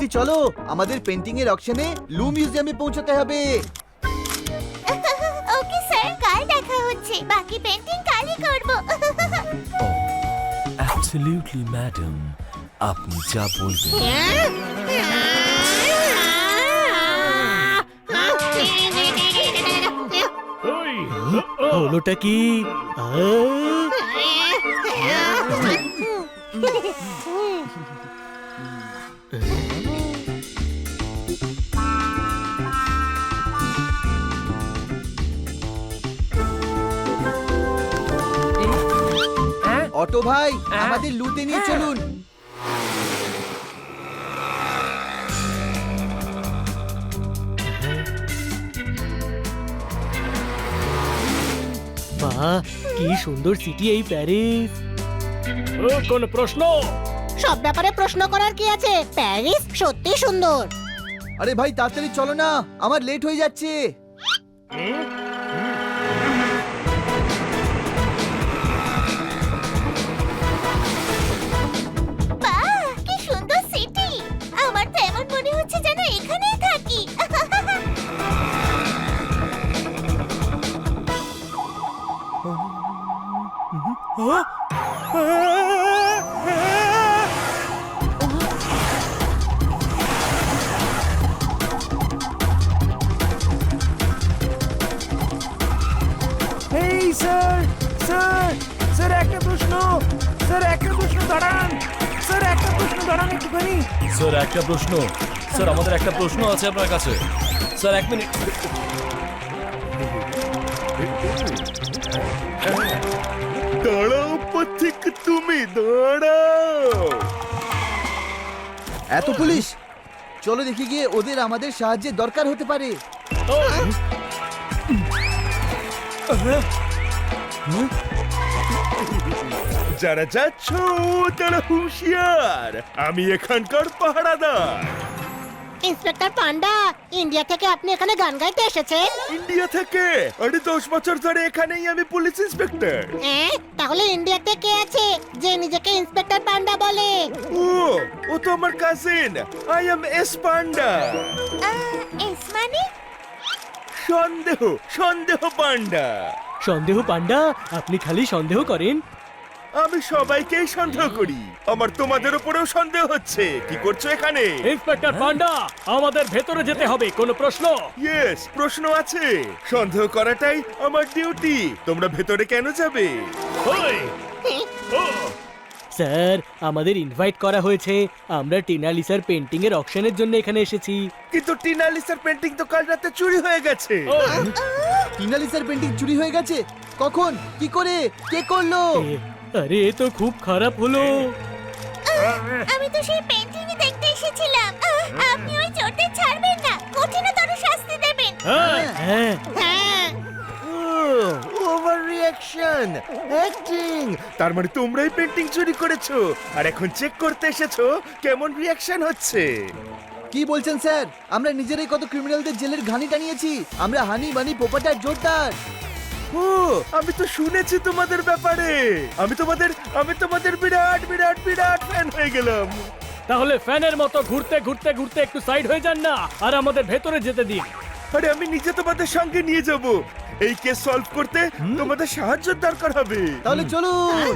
জলদি চলো, আমাদের পেন্টিং এর অকশনে লু মিউজিয়ামে পৌঁছাতে হবে। ওকে স্যার, কাল দেখা হচ্ছে। বাকি পেন্টিং কালই করব। অ্যাবসলিউটলি ম্যাডাম, আপনি যা বলবেন। হলোটা কি? অটো ভাই, আমাদের লুতে নিয়ে চলুন। বাহ, কি সুন্দর সিটি এই প্যারিস। কোন প্রশ্ন? সব ব্যাপারে প্রশ্ন করার কি আছে? প্যারিস সত্যি সুন্দর। আরে ভাই তাড়াতাড়ি চলো না, আমার লেট হয়ে যাচ্ছে। বাহ, কি সুন্দর সিটি! আমার তো এমন মনে হচ্ছে যেন এখানেই থাকি। এই স্যার, স্যার, স্যার একটা প্রশ্ন, স্যার একটা প্রশ্ন দাঁড়ান, স্যার একটা প্রশ্ন দাঁড়ান একটুখানি। স্যার একটা প্রশ্ন, স্যার আমাদের একটা প্রশ্ন আছে আপনার কাছে। Sir 1 minute. দাঁড়াও পথিক, তুমি দাঁড়াও। এত পুলিশ, চলো দেখি গিয়ে ওদের আমাদের সাহায্যের দরকার হতে পারে। যারা যাচ্ছ তারা হুঁশিয়ার, আমি এখানকার পাহারাদার। ইন্সপেক্টর পান্ডা, ইন্ডিয়া থেকে আপনি এখানে গান গাইতে এসেছেন? ইন্ডিয়া থেকে? আরে 10 বছর ধরে এখানেই আমি পুলিশ ইন্সপেক্টর। তাহলে ইন্ডিয়াতে কে আছে যে নিজেকে ইন্সপেক্টর পান্ডা বলে? ও তো আমার cousin. I am S panda. S মানে? সন্দেহ, সন্দেহ পান্ডা। সন্দেহ পান্ডা? আপনি খালি সন্দেহ করেন? আমি সবাইকেই সন্দেহ করি। আমার তোমাদের উপরেও সন্দেহ হচ্ছে। কি করছো এখানে? ইন্সপেক্টর পান্ডা, আমাদের ভেতরে যেতে হবে। কোনো প্রশ্ন? ইয়েস, প্রশ্ন আছে। সন্দেহ করাটাই আমার ডিউটি। তোমরা ভেতরে কেন যাবে? স্যার, আমাদের ইনভাইট করা হয়েছে। আমরা টিনালিসার পেন্টিং এর অকশনের জন্য এখানে এসেছি। কিন্তু টিনালিসার পেন্টিং তো কাল রাতে চুরি হয়ে গেছে। টিনালিসার পেন্টিং চুরি হয়ে গেছে? কখন? কি করে? কে করলো? আরে এ তো খুব খারাপ হলো। আমি তো সেই পেন্টিংই দেখতে এসেছিলাম। আপনি ওই চোরদের ছাড়বেন না, কঠিনতর শাস্তি দেবেন। হ্যাঁ, হ্যাঁ, ওভার রিঅ্যাকশন, অ্যাক্টিং। তার মানে তোমরাই পেন্টিং চুরি করেছো আর এখন চেক করতে এসেছো কেমন রিঅ্যাকশন হচ্ছে। কি বলছেন স্যার? আমরা নিজেরাই কত ক্রিমিনালদের জেলের ঘানি টানিয়েছি। আমরা হানি বানি পোপাটার জোরদার। আমি তো শুনেছি তোমাদের ব্যাপারে। আমি তোমাদের বিরাট বিরাট বিরাট ফ্যান হয়ে গেলাম। তাহলে ফ্যানের মতো ঘুরতে ঘুরতে ঘুরতে একটু সাইড হয়ে যান না, আর আমাদের ভেতরে যেতে দিন। আরে আমি নিজে তোমাদের সঙ্গে নিয়ে যাব। এই কেস সলভ করতে তোমাদের সাহায্যের দরকার হবে। তাহলে চলুন।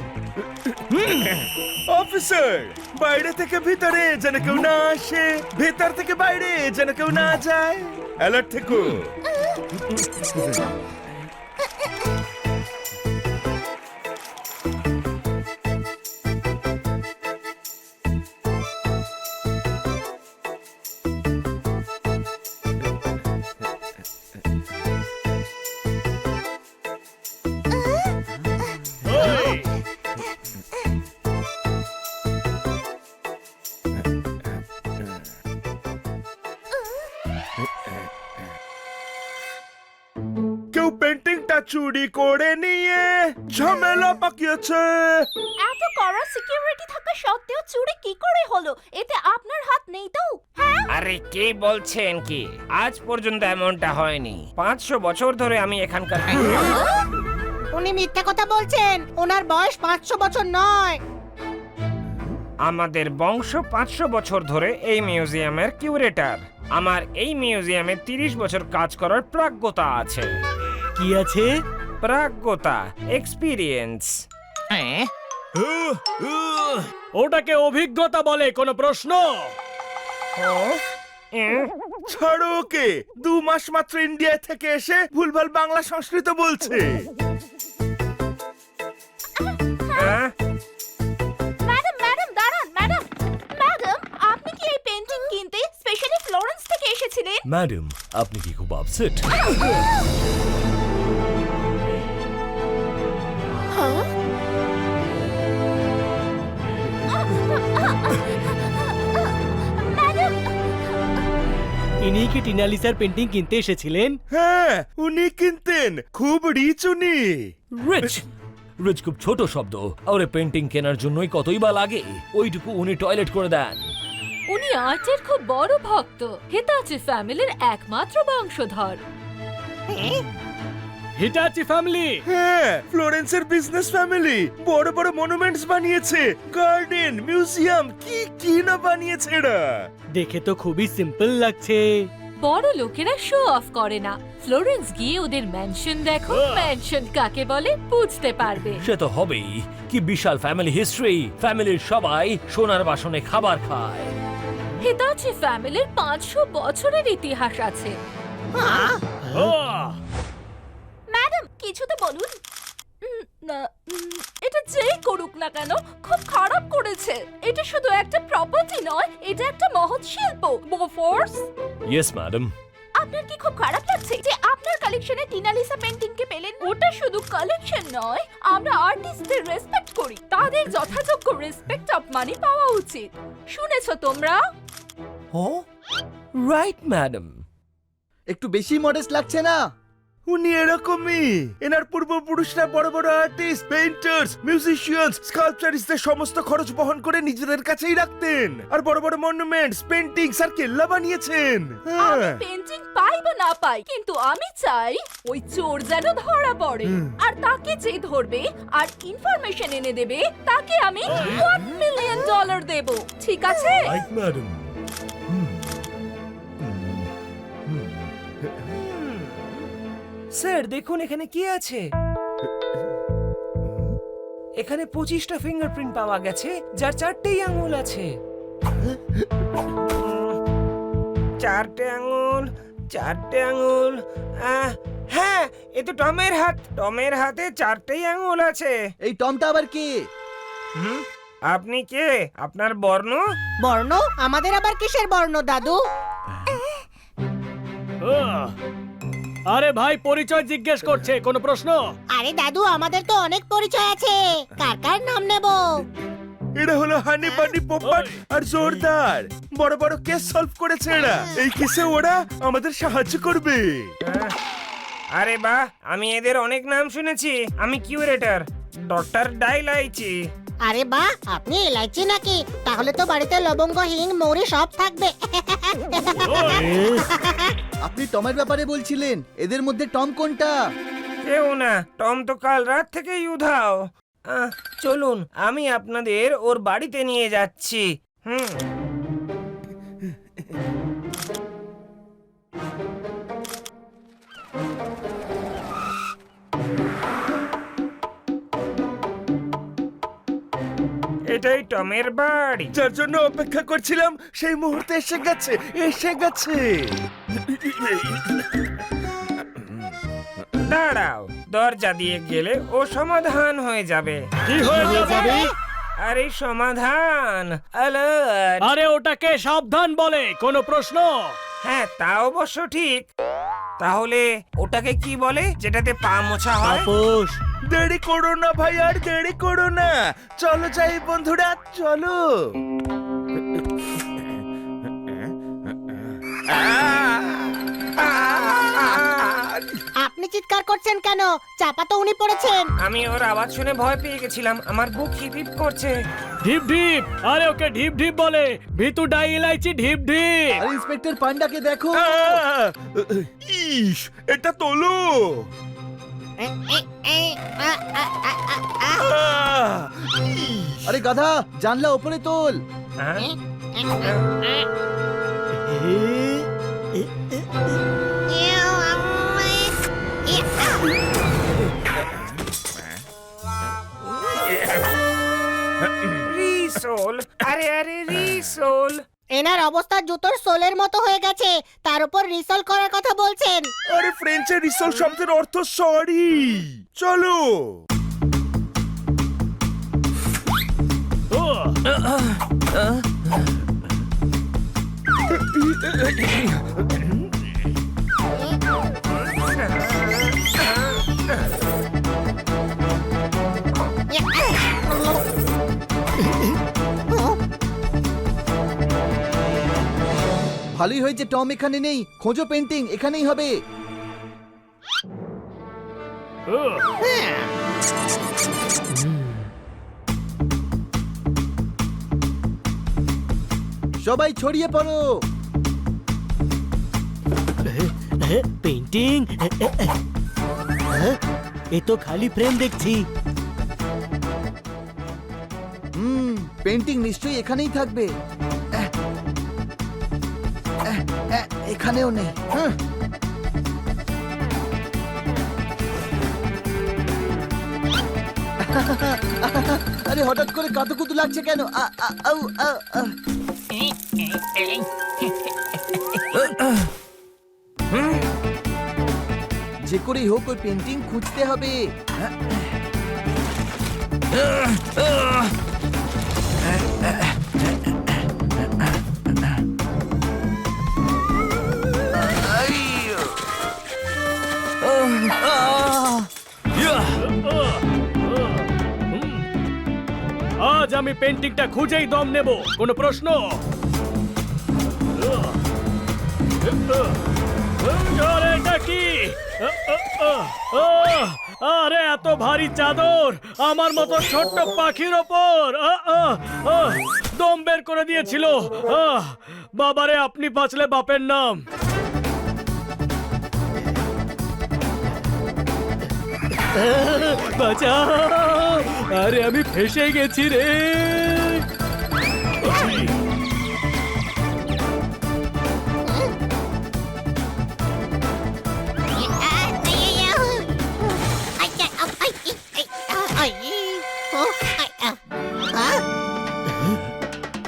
অফিসার, বাইরে থেকে ভিতরে যেন কেউ না আসে, ভেতর থেকে বাইরে যেন কেউ না যায়। অ্যালার্ট থেকো। কেউ পেন্টিংটা চুরি করে নিয়ে ঝামেলা পাকিয়েছে। এত কড়া সিকিউরিটি থাকা সত্ত্বেও চুরি কি করে হলো? এতে আপনার হাত নেই তো? হ্যাঁ, আরে কি বলছেন কি? আজ পর্যন্ত এমনটা হয়নি। 500 বছর ধরে আমি এখানকার। উনি মিথ্যা কথা বলছেন। ওনার বয়স 500 বছর নয়। আমাদের বংশ 500 বছর ধরে এই মিউজিয়ামের কিউরেটর। আমার এই মিউজিয়ামে 30 বছর কাজ করার প্রাজ্ঞতা আছে। কি আছে? প্রাজ্ঞতা, এক্সপিরিয়েন্স। ওটাকে অভিজ্ঞতা বলে, কোনো প্রশ্ন? ছাড়ো ওকে, 2 মাস মাত্র ইন্ডিয়া থেকে এসে ভুলভাল বাংলা সংস্কৃত বলছে। ম্যাডাম ম্যাডাম দাঁড়ান ম্যাডাম। ম্যাডাম, আপনি কি এই পেন্টিং কিনতে স্পেশালি ফ্লোরেন্স থেকে এসেছিলেন? ম্যাডাম, আপনি কি খুব আপসেট? ম্যাডাম, ইনি কি টিনালিসার পেন্টিং কিনতে এসেছিলেন? হ্যাঁ, উনি কিনতেন, খুব রিচ উনি। রিচ রিচ খুব ছোট শব্দ। আর পেন্টিং কেনার জন্যই কতই বা লাগে, ওইটুকু উনি টয়লেট করে দেন। উনি আর্টের খুব বড় ভক্ত, হিতাচি ফ্যামিলির একমাত্র বংশধর। Hitachi family? হ্যাঁ, ফ্লোরেন্সের বিজনেস ফ্যামিলি। বড় বড় মনুমেন্টস বানিয়েছে, গার্ডেন, মিউজিয়াম, কি কি না বানিয়েছে এরা। দেখে তো খুবই সিম্পল লাগছে। বড় লোকেরা শো অফ করে না। ফ্লোরেন্স গিয়ে ওদের ম্যানশন দেখো, ম্যানশন কাকে বলে বুঝতে পারবে। সে তো হবেই, কি বিশাল ফ্যামিলি হিস্ট্রি। ফ্যামিলির সবাই সোনার বাসনে খাবার খায়। হিতাচি ফ্যামিলির 500 বছরের ইতিহাস আছে। ম্যাডাম কিছু তো বলুন। এটা যেই করুক না কেন খুব খারাপ করেছে। এটা শুধু একটা প্রপার্টি নয়, এটা একটা মহৎ শিল্প। Bofors, yes madam. আপনার কি খুব খারাপ লাগছে যে আপনার কালেকশনে টিনালিসা পেন্টিং কে পেলেন? ওটা শুধু কালেকশন নয়, আমরা আর্টিস্টদের রেসপেক্ট করি। তাদের যথাযোগ্য রেসপেক্ট অফ মানি পাওয়া উচিত। শুনেছো তোমরা? Right madam. একটু বেশি মডেস্ট লাগছে না? উনি এরকমই। এনার পূর্বপুরুষরা বড় বড় আর্টিস্ট, পেইন্টার্স, মিউজিশিয়ানস, স্কাল্পচারিস্টদের সমস্ত খরচ বহন করে নিজেদের কাছেই রাখতেন। আর বড় বড় মনুমেন্টস, পেইন্টিংস আর কেল্লা বানিয়েছেন। আমি হ্যাঁ। পেন্টিং পাই বা না পাই, কিন্তু আমি চাই ওই চোর যেন ধরা পড়ে। আর তাকে যে ধরবে আর ইনফরমেশন এনে দেবে, তাকে আমি $1 মিলিয়ন দেব। ঠিক আছে? Right madam. স্যার দেখুন এখানে কি আছে। এখানে 25টা ফিঙ্গারপ্রিন্ট পাওয়া গেছে, যার 4টেই আঙুল আছে। 4টে আঙুল, 4টে আঙুল। হ্যাঁ, এ তো টমের হাত। টমের হাতে 4টেই আঙুল আছে। এই টমটা আবার কে? আপনি কে? আপনার বর্ণ? বর্ণ? আমাদের আবার কিসের বর্ণ দাদু? আরে ভাই, পরিচয় জিজ্ঞেস করছে, কোনো প্রশ্ন? আরে দাদু, আমাদের তো অনেক পরিচয় আছে, কার কার নাম নেব? এরা হলো হানি বানি পোপট আর জোরদার। বড় বড় কেস সলভ করেছে এরা। এই কেসে ওরা আমাদের সাহায্য করবে। আরে বাহ, আমি এদের অনেক নাম শুনেছি। আমি কিউরেটর ডক্টর ডাইলাইচি। আরে বাহ, আপনি এলাইচি নাকি? তাহলে তো বাড়িতে লবঙ্গ, হিং, মৌরি সব থাকবে। আপনি টমের ব্যাপারে বলছিলেন, এদের মধ্যে টম কোনটা? কেউ না, টম তো কাল রাত থেকেই উধাও। চলুন, আমি আপনাদের ওর বাড়িতে নিয়ে যাচ্ছি। এটাই টমের বাড়ি। যার জন্য অপেক্ষা করছিলাম সেই মুহূর্তে এসে গেছে, এসে গেছে। দাঁড়াও, দরজা দিয়ে গেলে ও সমাধান হয়ে যাবে। কি হয়ে যাবে? আরে সমাধান, alert! আরে ওটাকে সাবধান বলে, কোনো প্রশ্ন? হ্যাঁ, তা অবশ্য ঠিক। তাহলে ওটাকে কি বলে যেটাতে পা মোছা হয়? আপোষ। দেরি করো না ভাই, আর দেরি করো না। চলো যাই বন্ধুরা, চলো। আপনি চিৎকার করছেন কেন? চাপা তো উনি পড়েছেন। আমি ওর আওয়াজ শুনে ভয় পেয়ে গেছিলাম। আমার বুক হিপ হিপ করছে। ঢিপ ঢিপ। আরে ওকে ঢিপ ঢিপ বলে, ভিতু ডাই ইলাইচি ঢিপ ঢিপ। আর ইন্সপেক্টর পান্ডাকে দেখো। ইস, এটা তোলো। আরে গাধা, জানলা ওপরে তোল। হ্যাঁ? রিসোল, আরে আরে রিসোল। এনার অবস্থা জুতোর সোলের মতো হয়ে গেছে, তার উপর রিসল করার কথা বলছেন। আরে ফ্রেঞ্চে রিসল শব্দের অর্থ সরি। চলো। ভালোই হয়েছে টম এখানে নেই, খোঁজো পেন্টিং, এখানেই হবে। সবাই ছড়িয়ে পড়ো। পেন্টিং, এ তো খালি ফ্রেম দেখছি। পেন্টিং নিশ্চয়ই এখানেই থাকবে। এখানেও নেই। আরে হঠাৎ করে কাতুকুতু লাগছে কেন? আউ, আউ, আউ। যে করেই হোক ওই পেন্টিং খুঁজতে হবে। আজ আমি পেন্টিংটা খুঁজেই দম নেব, কোনো প্রশ্ন? আরে এটা কি? আরে এত ভারী চাদর আমার মতো ছোট্ট পাখির ওপর দম বের করে দিয়েছিল। বাবারে, আপনি বাঁচলে বাপের নাম। বাঁচাও! আরে আমি ফেসে গেছি রে।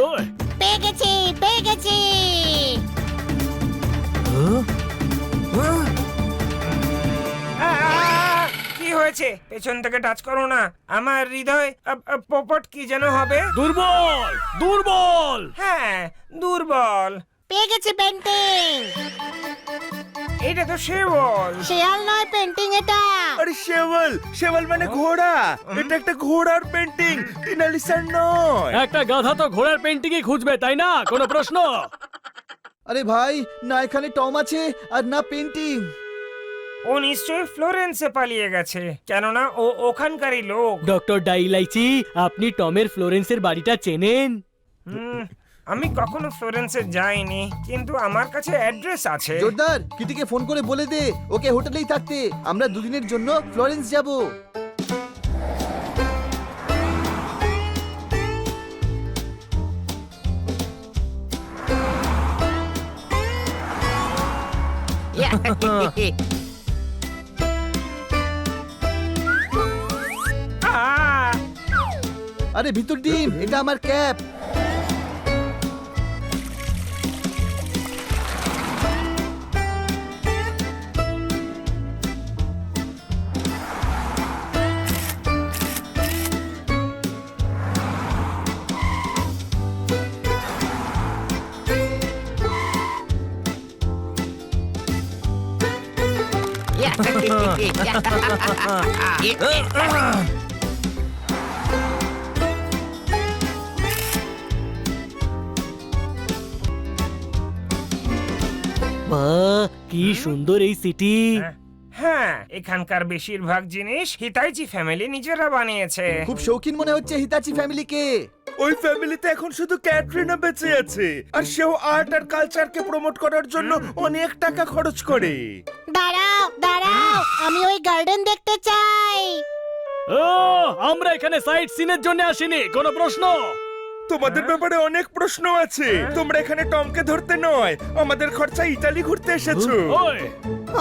ওই, পেয়ে গেছি, পেয়ে গেছি। কি হয়েছে? পেছন থেকে টাচ করো না। আমার হৃদয় পপট কি যেন হবে। দুর্বল, দুর্বল। হ্যাঁ, দুর্বল। পেয়ে গেছি পেন্টিং। এটা তো শেবল। শেয়াল নয়, পেন্টিং এটা। আরে শেওয়াল, শেওয়াল মানে ঘোড়া। এটা একটা ঘোড়ার পেন্টিং, টিনালিসার নয়। একটা গাধা তো ঘোড়ার পেন্টিংই খুঁজবে, তাই না? কোনো প্রশ্ন? আরে ভাই, না এখানে টম আছে আর না পেন্টিং। ও নিশ্চয়ই ফ্লোরেন্সে পালিয়ে গেছে, কেননা ও ওখানকারই লোক। ডক্টর ডাইলাইচি, আপনি টমের ফ্লোরেন্সের বাড়িটা চেনেন? আমি কখনো ফ্লোরেন্সে যাইনি, কিন্তু আমার কাছে অ্যাড্রেস আছে। জোরদার, কিটিকে ফোন করে বলে দে ওকে হোটেলেই থাকতে। আমরা দুদিনের জন্য ফ্লোরেন্স যাব। আরে ভিতর ডিম, এটা আমার ক্যাপ। বাহ, কি সুন্দর এই সিটি। হ্যাঁ, এখানকার বেশিরভাগ জিনিস হিতাইচি ফ্যামিলি নিজেরা বানিয়েছে। খুব শৌখিন মনে হচ্ছে হিতাচি ফ্যামিলিকে। ওই ফ্যামিলিতে এখন শুধু ক্যাটরিনা বেঁচে আছে, আর সেও আর্ট আর কালচারকে প্রমোট করার জন্য অনেক টাকা খরচ করে। দাঁড়াও দাঁড়াও, আমি ওই গার্ডেন দেখতে চাই। ও, আমরা এখানে সাইট সিনের জন্য আসিনি, কোনো প্রশ্ন? তোমাদের ব্যাপারে অনেক প্রশ্ন আছে। তোমরা এখানে টমকে ধরতে নয়, আমাদের খরচা ইতালি ঘুরতে এসেছো। ওই,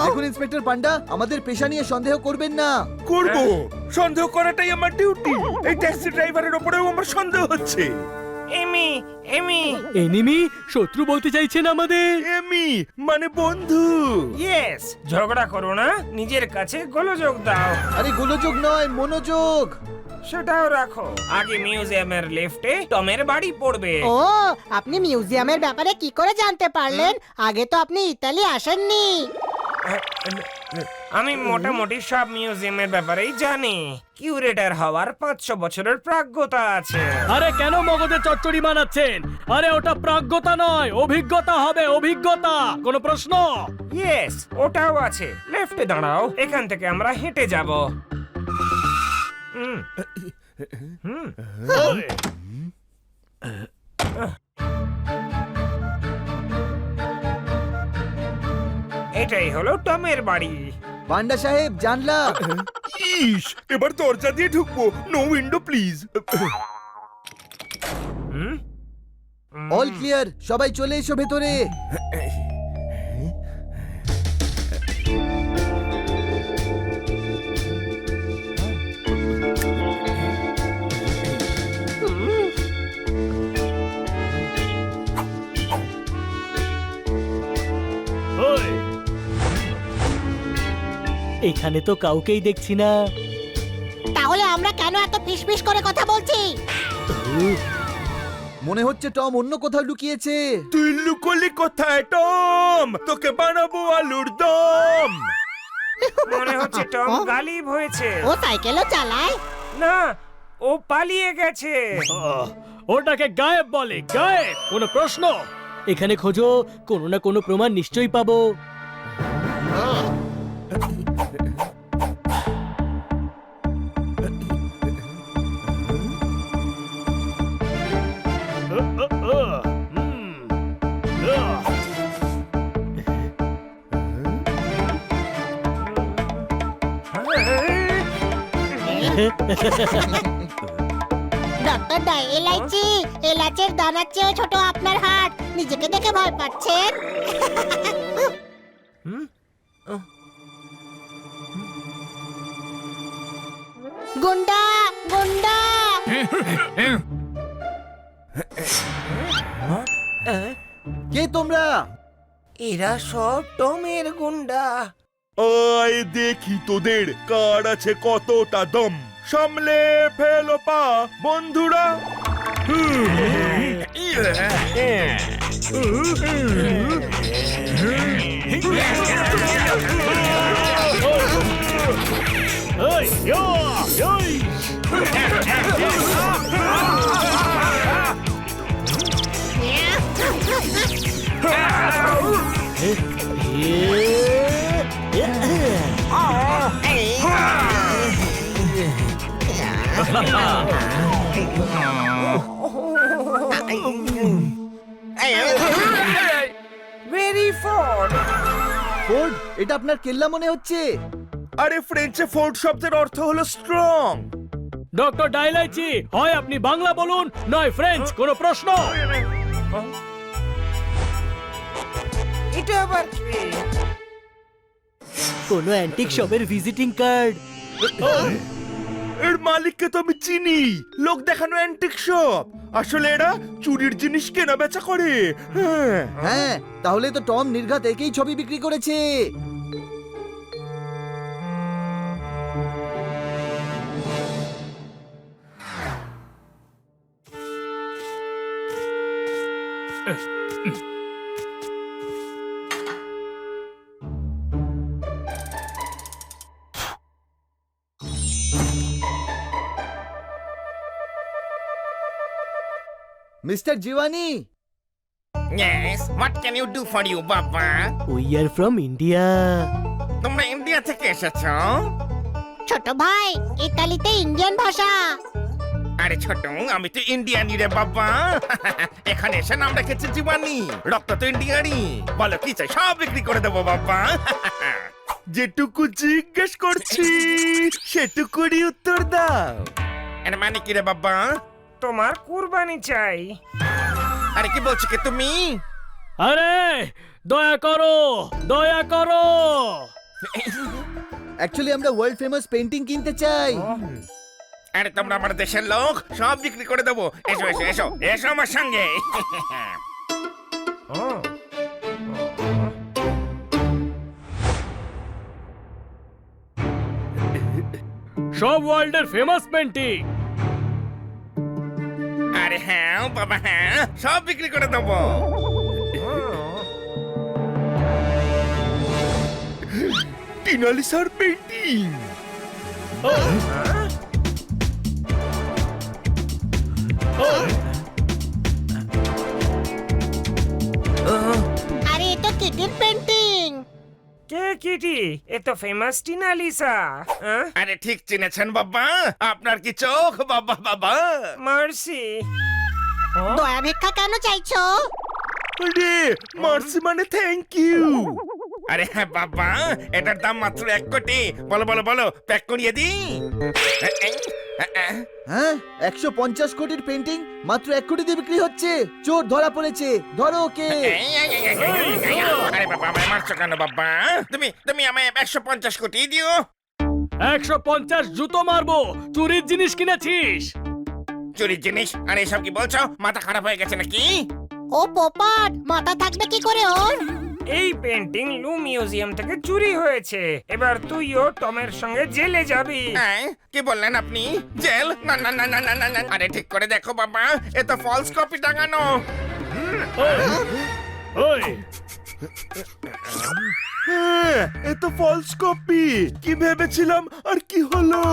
দেখুন ইন্সপেক্টর পান্ডা, আমাদের পেশা নিয়ে সন্দেহ করবেন না। করব, সন্দেহ করাটাই আমার ডিউটি। এই ট্যাক্সি ড্রাইভারের উপরেও আমার সন্দেহ হচ্ছে। এমি এমি এনিমি শত্রু বলতে চাইছেন আমাদের? এমি মানে বন্ধু। ইয়েস, ঝগড়া করো না, নিজের কাছে গোলযোগ দাও। আরে গোলযোগ নয়, মনোযোগ। সেটাও রাখো। আগে মিউজিয়ামের লিফটে টমের বাড়ি পড়বে। ও, আপনি মিউজিয়ামের ব্যাপারে কি করে জানতে পারলেন? আগে তো আপনি ইতালি আসেননি। আমি মোটামুটি সব মিউজিয়ামের ব্যাপারেই জানি। কিউরেটর হওয়ার 500 বছরের প্রাজ্ঞতা আছে। আরে কেন মগজে চচ্চড়ি বানাচ্ছেন? আরে ওটা প্রাজ্ঞতা নয়, অভিজ্ঞতা হবে, অভিজ্ঞতা। কোনো প্রশ্ন? ইয়েস, ওটাও আছে। লেফটে দাঁড়াও, এখান থেকে আমরা হেঁটে যাব। এটাই হলো টমের বাড়ি। পান্ডা সাহেব, জানলা। ইস, এবার দরজা দিয়ে ঢুকবো। No window please. All clear, সবাই চলে এসো ভেতরে। ওই, এখানে তো কাউকেই দেখছি না। তাহলে আমরা কেন এত ফিসফিস করে কথা বলছি? মনে হচ্ছে টম অন্য কোথাও লুকিয়েছে। তুই লুকোলি কোথায় টম? তোকে বানাবো আলুর দম। মনে হচ্ছে টম গালিব হয়েছে। ও সাইকেলও চালায়? না, ও পালিয়ে গেছে। ওটাকে গায়েব বলে, গায়েব। কোনো প্রশ্ন? এখানে খোঁজো, কোনো না কোনো প্রমাণ নিশ্চয়ই পাবো। ডক্টর ডাই এলাইচি, এলাচের দানার চেয়েও ছোট আপনার হাত। নিজেকে দেখে ভয় পাচ্ছেন? গুন্ডা গুন্ডা! কে তোমরা? এরা সব টমের গুন্ডা। আয় দেখি তোদের কার আছে কতটা দম। সামলে ফেলো পা বন্ধুরা। ওই, ইয়া, ওই। Very Ford. ফোর্ড? এটা আপনার কেল্লা মনে হচ্ছে। আরে ফ্রেঞ্চে ফোর্ড শব্দের অর্থ হলো স্ট্রং। ডক্টর ডাইলাইচি, হয় আপনি বাংলা বলুন, নয় ফ্রেঞ্চ। কোনো প্রশ্ন? এটা আবার কি? কোনো অ্যান্টিক শপের ভিজিটিং কার্ড। এর মালিককে তো আমি চিনি। লোক দেখানো অ্যান্টিক শপ। আসলে এরা চুরির জিনিস কেনা বেচা করে। হ্যাঁ, হ্যাঁ, তাহলে তো টম নির্ঘাত একেই ছবি বিক্রি করেছে। Mister Giovanni, Yes, what can you do for you, বাবা? We are from India. তোমরা ইন্ডিয়া থেকে এসেছো? ছোট ভাই, ইতালিতে ইন্ডিয়ান ভাষা। আরে ছোট আমি তো ইন্ডিয়ানি রে বাবা এখানে এসে নাম রেখেছে জীবানি রক্ত তো ইন্ডিয়ানি বলো কি চাই সব বিক্রি করে দেবো বাবা যেটুকু জিজ্ঞেস করছি সেটুকুরই উত্তর দাও। এর মানে কি রে বাবা? তোমার কুরবানি চাই। আরে কি বলছো কি তুমি? আরে দয়া করো, দয়া করো। অ্যাকচুয়ালি আমরা ওয়ার্ল্ড ফেমাস পেন্টিং কিনতে চাই। আরে তোমরা আমার দেশের লোক সব বিক্রি করে দেবো এসো এসো এসো এসো আমার সঙ্গে সব ওয়ার্ল্ডের ফেমাস পেন্টিং। আরে হ্যাঁ বাবা হ্যাঁ সব বিক্রি করে দেবো টিনালিসার পেন্টিং। আরে এ তো কিটির পেন্টিং। কে কিটি? এ তো ফেমাস টিনালিসা। আরে ঠিক চিনেছেন বাবা আপনার কি চোখ বাবা বাবা মার্সি। দয়া ভিক্ষা কেন চাইছো? আরে মার্সি মানে থ্যাংক ইউ। আরে হ্যাঁ বাবা এটার দাম মাত্র 1 কোটি বলো বলো বলো প্যাক করিয়ে দি হ্যাঁ 150 কোটির পেন্টিং মাত্র 1 কোটি দিয়ে বিক্রি হচ্ছে। চোর ধরা পড়েছে, ধরো ওকে। আরে বাবা আমায় মারছো কেন বাবা? তুমি তুমি আমায় 150 কোটি দিও 150 জুতো মারবো। চুরির জিনিস কিনেছিস। চুরির জিনিস আরে এসব কি বলছো মাথা খারাপ হয়ে গেছে নাকি? ও পোপট, মাথা থাকবে কি করে ওর? এই পেন্টিং লু মিউজিয়াম থেকে চুরি হয়েছে। এবার তুইও টমের সঙ্গে জেলে যাবি। হ্যাঁ কি বললেন আপনি? জেল? না না না না না না, না আরে ঠিক করে দেখো বাবা এ তো ফলস কপি টাঙানো ওই হ্যাঁ এ তো ফলস কপি। কি ভেবেছিলাম আর কি হলো?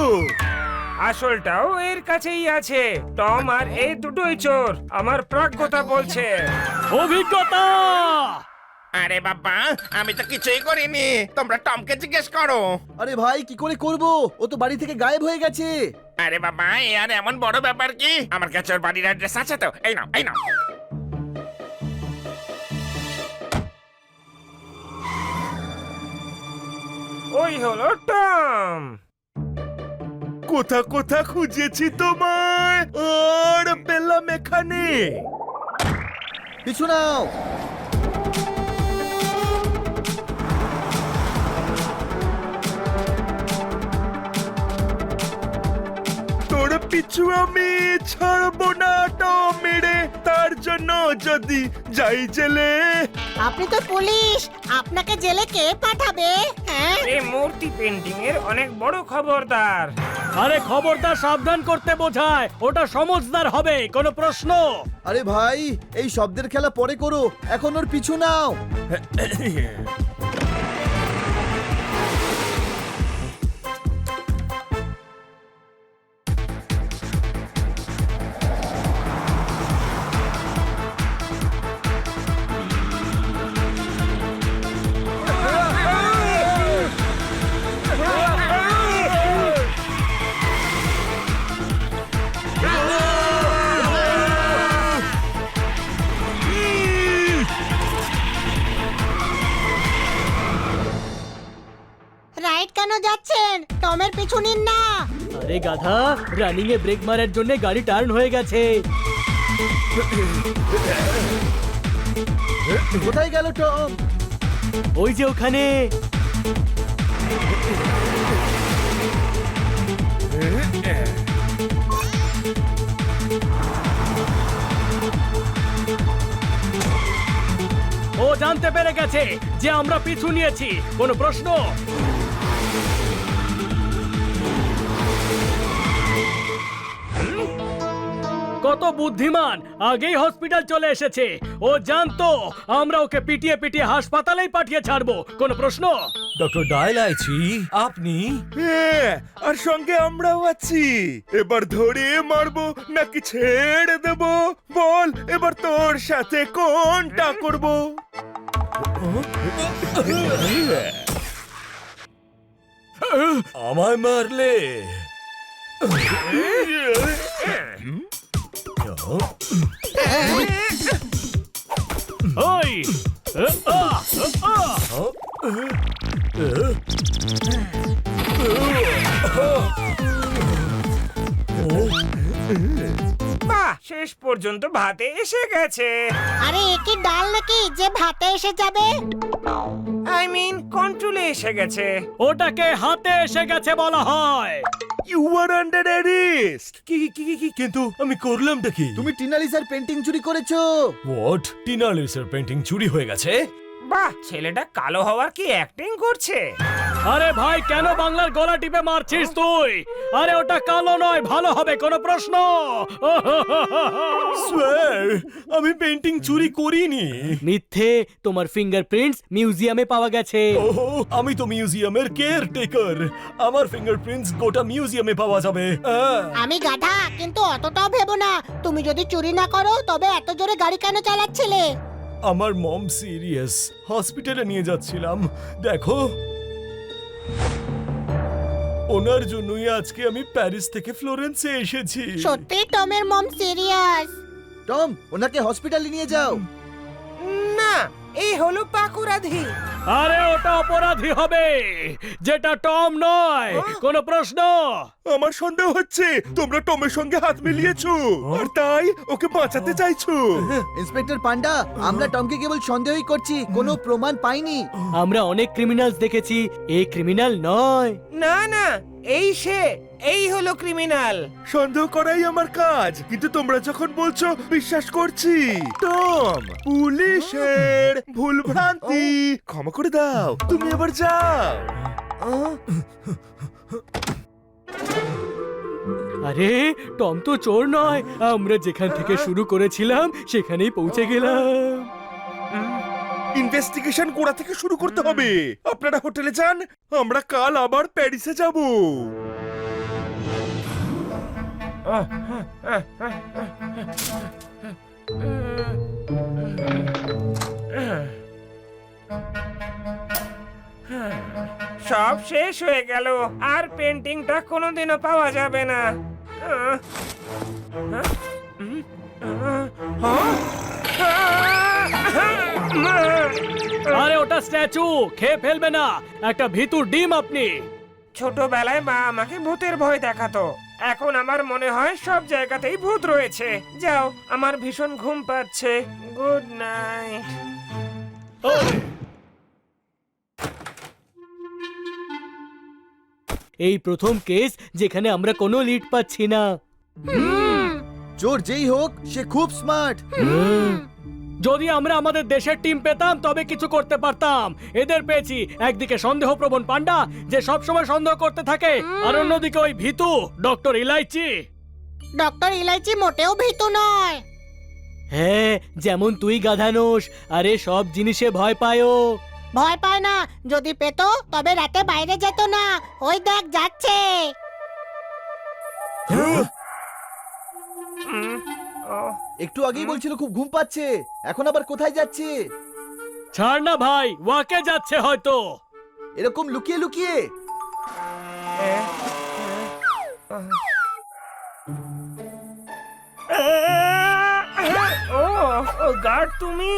আসলটাও এর কাছেই আছে। টম আর এই দুটোই চোর। আমার প্রাজ্ঞতা বলছে। অভিজ্ঞতা। আরে বাবা আমি তো কিছুই করিনি তোমরা টমকে জিজ্ঞেস করো আরে ভাই কি করে করব? ও তো বাড়ি থেকে গায়েব হয়ে গেছে। আরে বাবা এ আর এমন বড় ব্যাপার কি আমার কাছে ওর বাড়ির অ্যাড্রেস আছে তো এই নাও এই নাও ওই হলো টম। কোথা কোথা খুঁজেছি তোমায় আর পেলাম এখানে। পিছু নাও। তোর পিছু আমি ছাড়বো না টম মেরে। তার জন্য যদি যাই জেলে। আপনি তো পুলিশ, আপনাকে জেলে কে পাঠাবে? হ্যাঁ এই মূর্তি পেন্টিং এর অনেক বড় খবরদার। আরে খবরদার সাবধান করতে বোঝায়। ওটা সমজদার হবে। কোনো প্রশ্ন? আরে ভাই এই শব্দের খেলা পরে করো, এখন ওর পিছু নাও। রাইট কেন যাচ্ছেন? টমের পিছু নিন না। আরে গাধা, রানিং এ ব্রেক মারার জন্য গাড়ি টার্ন হয়ে গেছে। কোথায় গেল টম? ওই যে ওখানে। ও জানতে পেরে গেছে যে আমরা পিছু নিয়েছি। কোনো প্রশ্ন? কত বুদ্ধিমান, আগেই হসপিটাল চলে এসেছে। ও জানতো আমরা ওকে পিটিয়ে পিটিয়ে হাসপাতালেই পাঠিয়ে ছাড়বো। কোনো প্রশ্ন? ডক্টর ডায়ালাইচি আপনি? হ্যাঁ আর সঙ্গে আমরাও আছি। এবার ধরে মারবো নাকি ছেড়ে দেব? বল এবার তোর সাথে কোনটা করব? আমায় মারলে? ওই বাহ, শেষ পর্যন্ত ভাতে এসে গেছে। আরে এ কি ডাল নাকি যে ভাতে এসে যাবে? আই মিন কন্ট্রোলে এসে গেছে। ওটাকে হাতে এসে গেছে বলা হয়। You are under arrest. কিন্তু আমি করলামটা কি? তুমি টিনালিসার পেন্টিং চুরি করেছো। হোয়াট? টিনা লিসের পেন্টিং চুরি হয়ে গেছে? বাহ, ছেলেটা কালো হওয়ার কি অ্যাক্টিং করছে। আরে ভাই, কেন বাংলার গলা টিপে মারছিস তুই? আরে ওটা কালো নয়, ভালো হবে, কোনো প্রশ্ন? স্যার, আমি পেন্টিং চুরি করিনি। মিথ্যে, তোমার ফিঙ্গারপ্রিন্টস মিউজিয়ামে পাওয়া গেছে। ওহো, আমি তো মিউজিয়ামের কেয়ারটেকার। আমার ফিঙ্গারপ্রিন্টস গোটা মিউজিয়ামে পাওয়া যাবে। আমি গাধা, কিন্তু অতটাও ভেবো না। তুমি যদি চুরি না করো তবে এত জোরে গাড়ি কেন চালাচ্ছিলে? আমার মম সিরিয়াস, হসপিটালে নিয়ে যাচ্ছিলাম। দেখো, ওনার জন্যই আজকে আমি প্যারিস থেকে ফ্লোরেন্সে এসেছি। সত্যি টমের মম সিরিয়াস? টম, ওনাকে হসপিটালে নিয়ে যাও। না, এই হলো পাকুরাধি। আরে ওটা অপরাধী হবে, যেটা টম নয়, কোনো প্রশ্ন? আমার সন্দেহ হচ্ছে তোমরা টমের সঙ্গে হাত মিলিয়েছো আর তাই ওকে বাঁচাতে চাইছো। ইন্সপেক্টর পান্ডা, আমরা টমকে কেবল সন্দেহই করছি, কোনো প্রমাণ পাইনি। আমরা অনেক ক্রিমিনালস দেখেছি, এই ক্রিমিনাল নয়। না না, এই সে, এই হলো ক্রিমিনাল। সন্দেহ করাই আমার কাজ, কিন্তু তোমরা যখন বলছো বিশ্বাস করছি। টম, পুলিশের ভুলভ্রান্তি, ক্ষমা করে দাও, তুমি এবার যাও। আরে টম তো চোর নয়, আমরা যেখান থেকে শুরু করেছিলাম সেখানেই পৌঁছে গেলাম। ইনভেস্টিগেশন কোথা থেকে শুরু করতে হবে? আপনারা হোটেলে যান, আমরা কাল আবার প্যারিসে যাব। সব শেষ হয়ে গেল, আর পেন্টিংটা কোনোদিনও পাওয়া যাবে না। আরে ওটা স্ট্যাচু, খেয়ে ফেলবে না, একটা ভিতুর ডিম আপনি। ছোটবেলায় মা আমাকে ভূতের ভয় দেখাতো, এখন আমার মনে হয় সব জায়গাতেই ভূত রয়েছে। যাও, আমার ভীষণ ঘুম পাচ্ছে। Good night. এই প্রথম কেস যেখানে আমরা কোনো লিড পাচ্ছি না। চোর যেই হোক, সে খুব স্মার্ট। যদি আমরা আমাদের দেশের টিম পেতাম তবে কিছু করতে পারতাম। এদের পেয়েছি, একদিকে সন্দেহপ্রবণ পান্ডা যে সবসময় সন্দেহ করতে থাকে, আর অন্যদিকে ওই ভীতু ডক্টর ইলাইচি। ডক্টর ইলাইচি মোটেও ভীতু নয়। হ্যাঁ, যেমন তুই গাধানোস, আরে সব জিনিসে ভয় পায়ও। ভয় পায় না, যদি পেতো তবে রাতে বাইরে যেত না। ওই দেখ যাচ্ছে। একটু আগেই বলছিল খুব ঘুম পাচ্ছে, এখন আবার কোথায় যাচ্ছে? ছাড় না ভাই, ওয়াকে যাচ্ছে হয়তো। এরকম লুকিয়ে লুকিয়ে? ও গার্ড, তুমি?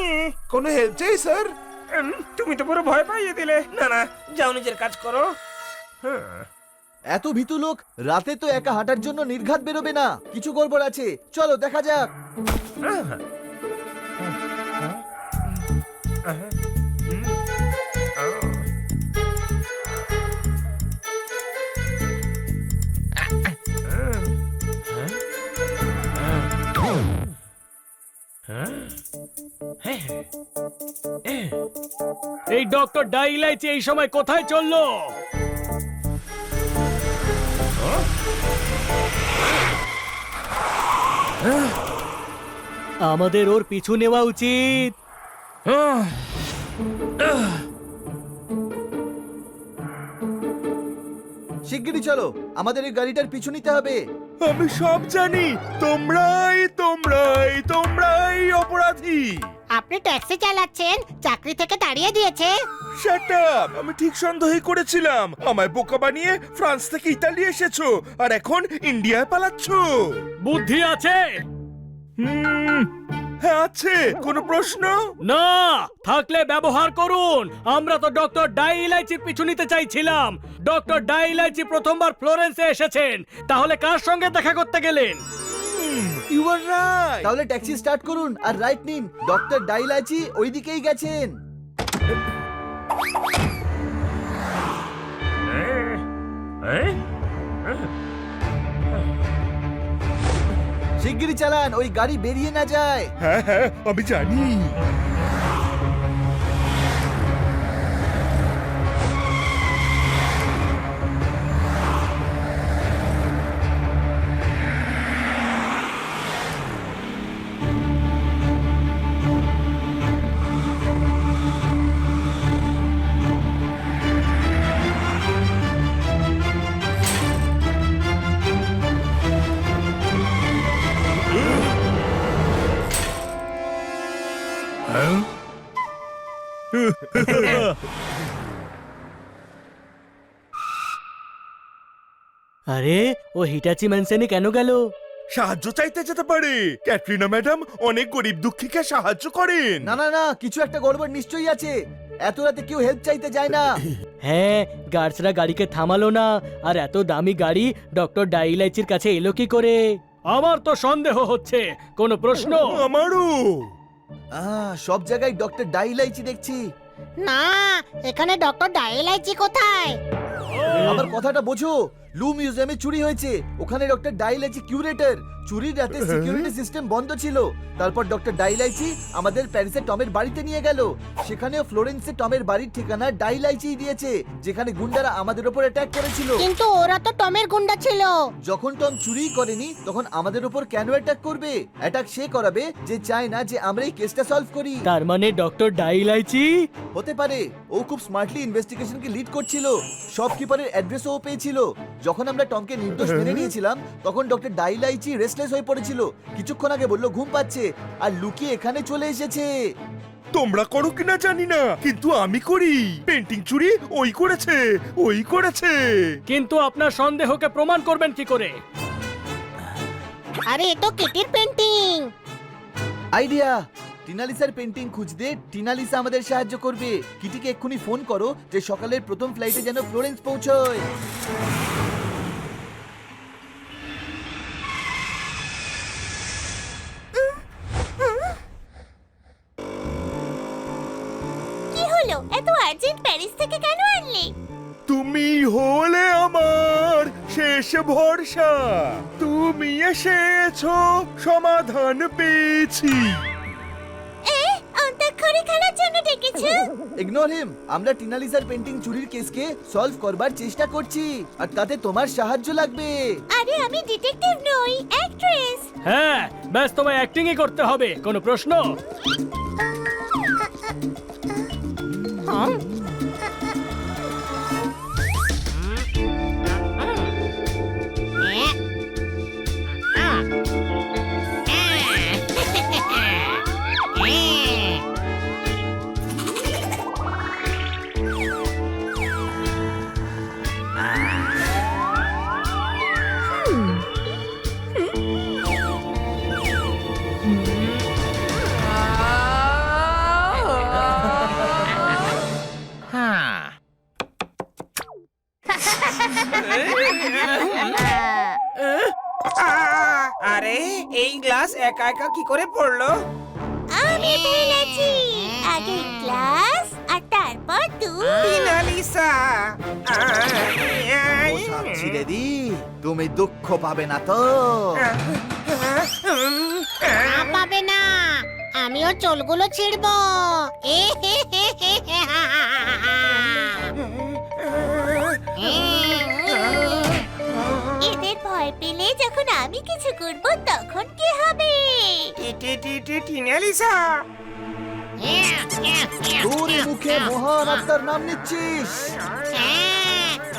কোনো হেল্প চাই স্যার? তুমি তো পুরো ভয় পাইয়ে দিলে। না না, যাও নিজের কাজ করো। এত ভীতু লোক রাতে তো একা হাঁটার জন্য নির্ঘাত বেরোবে না, কিছু গড়বড় আছে, চলো দেখা যাক। এই ডক্টর ডাইলাইচি এই সময় কোথায় চললো? আমাদের ওর পিছু নেওয়া উচিত। শিগগিরই চলো, আমাদের এই গাড়িটার পিছু নিতে হবে। আমি সব জানি, তোমরাই অপরাধী। আপনি ট্যাক্সি চালাচ্ছেন, চাকরি থেকে তাড়িয়ে দিয়েছে। Shut up! আমি ঠিক সন্দেহই করেছিলাম। আমায় বোকা বানিয়ে ফ্রান্স থেকে ইতালি এসেছো, আর এখন ইন্ডিয়ায় পালাচ্ছো। বুদ্ধি আছে? হ্যাঁ আছে, কোনো প্রশ্ন? না থাকলে ব্যবহার করুন। আমরা তো ডক্টর ডাই ইলাইচির পিছু নিতে চাইছিলাম। ডক্টর ডাই ইলাইচি প্রথমবার ফ্লোরেন্সে এসেছেন, তাহলে কার সঙ্গে দেখা করতে গেলেন? You are right. তাহলে ট্যাক্সি স্টার্ট করুন আর রাইট নিন। ডক্টর ডাইলাচি ওইদিকেই গেছেন। শিগগিরই চালান, ওই গাড়ি বেরিয়ে না যায়। হ্যাঁ আমি জানি। আরে ও হিটাচি ম্যানসনে কেন গেল? সাহায্য চাইতে যেতে পারে। ক্যাটরিনা ম্যাডাম অনেক গরিব দুঃখীকে সাহায্য করেন। না না না, কিছু একটা গড়বড় নিশ্চয়ই আছে। এত রাতে কেউ হেল্প চাইতে যায় না। হ্যাঁ, গার্ডসরা গাড়িকে থামালো না, আর এত দামি গাড়ি ডক্টর ডাই ইলাইচির কাছে এলো কি করে? আমার তো সন্দেহ হচ্ছে। কোনো প্রশ্ন? আমারও। সব জায়গায় ডক্টর ডাইলাইচি দেখছি। না, এখানে ডক্টর ডাই ইলাইচি কোথায়? আমার কথাটা বোঝো। লু মিউজিয়ামে চুরি হয়েছে, ওখানে ডক্টর ডাইলাইচি কিউরেটর। চুরির রাতে সিকিউরিটি সিস্টেম বন্ধ ছিল। তারপর ডক্টর ডাইলাইচি আমাদের প্যারিসে টমের বাড়িতে নিয়ে গেল। সেখানেও ফ্লোরেন্সে টমের বাড়ির ঠিকানা ডাইলাইচি দিয়েছে, যেখানে গুন্ডারা আমাদের উপর অ্যাটাক করেছিল। কিন্তু ওরা তো টমের গুন্ডা ছিল। যখন টম চুরি করেনি, তখন আমাদের উপর কেন অ্যাটাক করবে? অ্যাটাক সে করাবে যে চায় না যে আমরা এই কেসটা সলভ করি। তার মানে ডক্টর ডাই ইলাইচি? হতে পারে। ও খুব স্মার্টলি ইনভেস্টিগেশনকে লিড করছিল। শপকিপারের অ্যাড্রেসও ও পেয়েছিল। যখন আমরা টমকে নির্দোষ মেনে নিয়েছিলাম, তখন ডক্টর ডাইলাইচি রেস্টলেস হয়ে পড়েছিল। কিছুক্ষণ আগে বলল ঘুম পাচ্ছে, আর লুকিয়ে এখানে চলে এসেছে। তোমরা করো কিনা জানি না, কিন্তু আমি করি। পেন্টিং চুরি ওই করেছে। কিন্তু আপনার সন্দেহকে প্রমাণ করবেন কি করে? আরে এ তো কিটির পেন্টিং। আইডিয়া! টিনালিসার পেন্টিং খুঁজতে টিনালিসা আমাদের সাহায্য করবে। কিটিকে এক্ষুনি ফোন করো যে সকালের প্রথম ফ্লাইটে যেন ফ্লোরেন্স পৌঁছয়। কি হলো? এত আর্জেন্ট প্যারিস থেকে কেন আনলি? তুমি হলে আমার শেষ ভরসা। তুমি এসেছো, সমাধান পেয়েছি। অন্তঃক্ষরী খেলার জন্য ডেকেছো? ইগনোর হিম। আমরা টিনালিসার পেন্টিং চুরির কেসকে সলভ করবার চেষ্টা করছি, আর তাতে তোমার সাহায্য লাগবে। আরে আমি ডিটেকটিভ নই, অ্যাক্ট্রেস। হ্যাঁ, ব্যাস তোমায় অ্যাক্টিংই করতে হবে। কোনো প্রশ্ন? আরে এই গ্লাস একা একা কি করে পড়লো? আমি পেরেছি। আগে ক্লাস আর তারপর তুই। টিনালিসা। ছিড়ে দি, তুমি দুঃখ পাবে না তো? পাবে না, আমিও চুলগুলো ছিড়বো। এদের ভয় পেলে যখন আমি কিছু করব তখন কি হবে? টিনালিসা। তোর মুখে মহান আত্মার নাম নিচ্ছিস?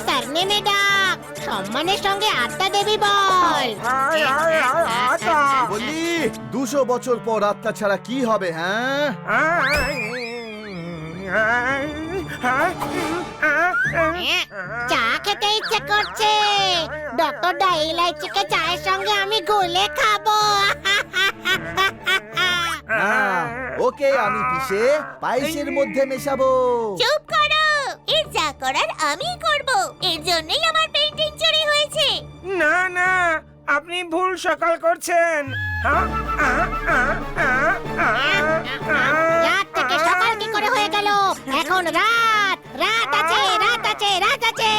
সারনেমে ডাক। সম্মানের সঙ্গে আত্মা দেবী বল। বললি 200 বছর পর আত্মা ছাড়া কি হবে, হ্যাঁ? চা খেতে ইচ্ছে করছে। ডক্টর ডাই ইলাইচিকে চায়ের সঙ্গে আমি গলে খাবো। ওকে, আমি পিষে পায়েসের মধ্যে মেশাবো। চুপ করো, এর যা করার আমি করব। এর জন্যই আমার পেন্টিং চুরি হয়েছে। না না, আপনি ভুল সকাল করছেন। রাত থেকে সকাল কি করে হয়ে গেল? এখন রাত, রাত আছে, রাত আছে, রাত আছে।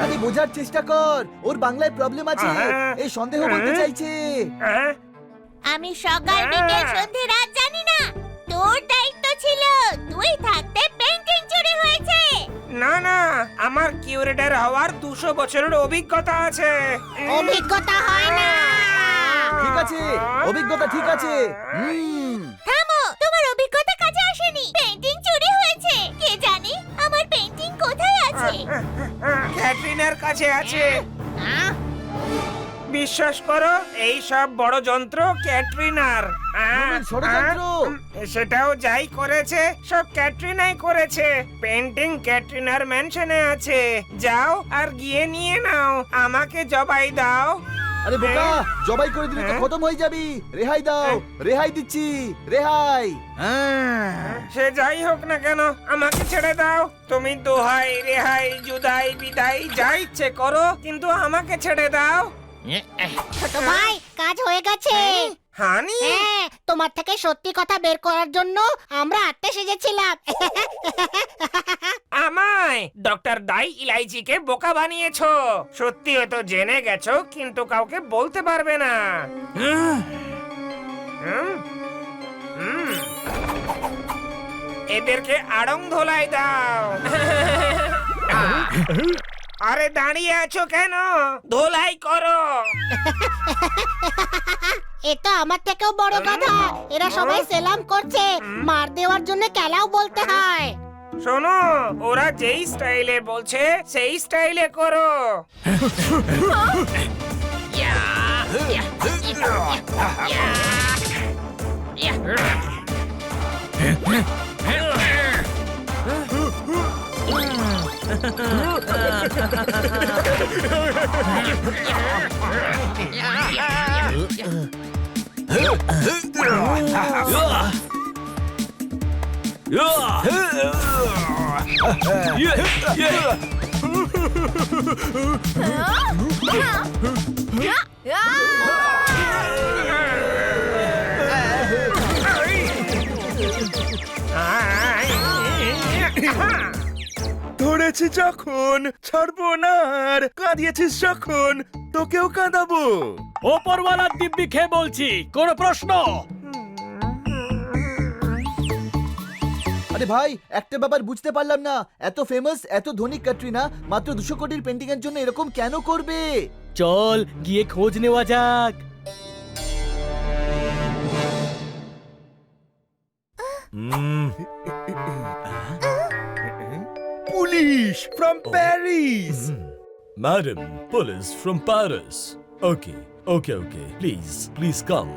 আরে বোঝার চেষ্টা কর, ওর বাংলায় প্রবলেম আছে। এই সন্দেহ করতে চাইছে। আমি সকাল বিকেল সন্ধে রাত জানি না। তোর দায়িত্ব ছিল, তুই থাকতে পেন্টিং চুরি হয়েছে। না না, আমার কিউরেটর হওয়ার 200 বছরের অভিজ্ঞতা আছে। অভিজ্ঞতা হয় না। ঠিক আছে, অভিজ্ঞতা ঠিক আছে। থামো, তোমার অভিজ্ঞতা কাজে আসেনি। পেন্টিং চুরি হয়েছে। কে জানে আমার পেন্টিং কোথায় আছে? ক্যাটরিনার কাছে আছে। বিশ্বাস করো, এই সব বড় যন্ত্র ক্যাটরিনার। ষড়যন্ত্র। সেটাও যাই করেছে, সব ক্যাটরিনাই করেছে। পেন্টিং ক্যাটরিনার ম্যানশনে আছে। যাও আর গিয়ে নিয়ে নাও, আমাকে জবাই দাও। আরে বোকা, জবাই করে দিলে তো খতম হয়ে যাবি। রেহাই দাও, রেহাই দিচ্ছি, রেহাই। সে যাই হোক না কেন, আমাকে ছেড়ে দাও। তুমি দোহাই, রেহাই, জুদাই, বিদাই যা ইচ্ছে করো, কিন্তু আমাকে ছেড়ে দাও। ছোট ভাই, কাজ হয়ে গেছে। হানি, হ্যাঁ, তোমার থেকে সত্যি কথা বের করার জন্য আমরা আটতে সেজেছিলাম। আমায় ডক্টর দাই ইলাইচিকে বোকা বানিয়েছো। সত্যি হয়তো জেনে গেছো, কিন্তু কাউকে বলতে পারবে না। হুম? হুম। এদেরকে আড়ং ধোলাই দাও। আরে দাঁড়িয়ে আছো কেন? ধোলাই করো। এ তো আমার থেকেও বড় কথা। এরা সবাই সেলাম করছে, মার দেওয়ার জন্য কেলাও বলতে হয়। শোনো, ওরা যেই স্টাইলে বলছে সেই স্টাইলে করো। ধরেছি যখন ছাড়বো না, আর কাঁদিয়েছিস যখন তোকেও কাঁদাবো। ওপরওয়ালার দিব্যি খেয়ে বলছি, কোনো প্রশ্ন? আরে ভাই, একটা ব্যাপার বুঝতে পারলাম না। এত ফেমাস, এত ধনী ক্যাটরিনা মাত্র 200 কোটির পেন্টিং এর জন্য এরকম কেন করবে? চল গিয়ে খোঁজ নেওয়া যাক। Police from Paris. Madam, police from Paris. Okay, okay, okay. Please come.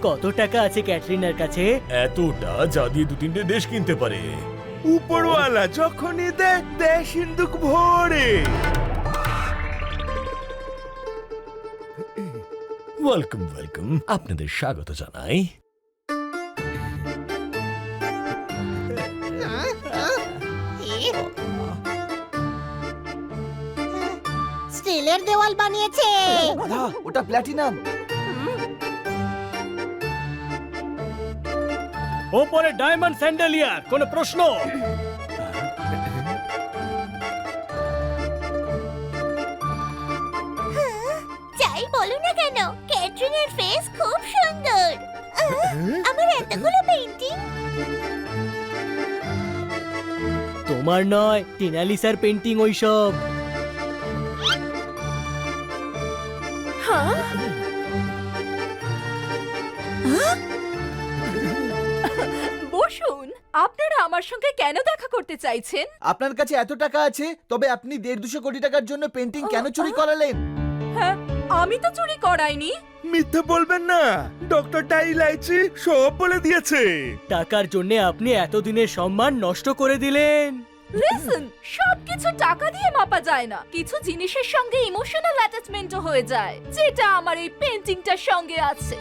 কত টাকা আছে ক্যাটরিনার কাছে? এতটা যা দিয়ে 2-3টে দেশ কিনতে পারে। উপরওয়ালা যখনই দেয়, দেয় সিন্দুক ভরে। ওয়েলকাম ওয়েলকাম, আপনাদের স্বাগত জানাই। স্টিলের দেওয়াল বানিয়েছে। দাদা, ওটা প্ল্যাটিনাম। ওপরে ডায়মন্ড স্যান্ডেলিয়ার, কোনো প্রশ্ন? যাই বলো না কেন, ক্যাটরিনার এতগুলো পেন্টিং? তোমার নয়, টিনালিসার পেন্টিং ওইসব। বসুন। আপনারা আমার সঙ্গে কেন দেখা করতে চাইছেন? আপনার কাছে এত টাকা আছে, তবে আপনি 150 কোটি টাকার জন্য পেন্টিং কেন চুরি করালেন? হ্যাঁ, আমি তো চুরি করাইনি। মিথ্যে বলবেন না, ডক্টর ডাইলাইচি সব বলে দিয়েছে। টাকার জন্য আপনি এতদিনের সম্মান নষ্ট করে দিলেন। লিসেন, সবকিছু টাকা দিয়ে মাপা যায় না। কিছু জিনিসের সঙ্গে ইমোশনাল অ্যাটাচমেন্টও হয়ে যায়, যেটা আমার এই পেন্টিংটার সঙ্গে আছে।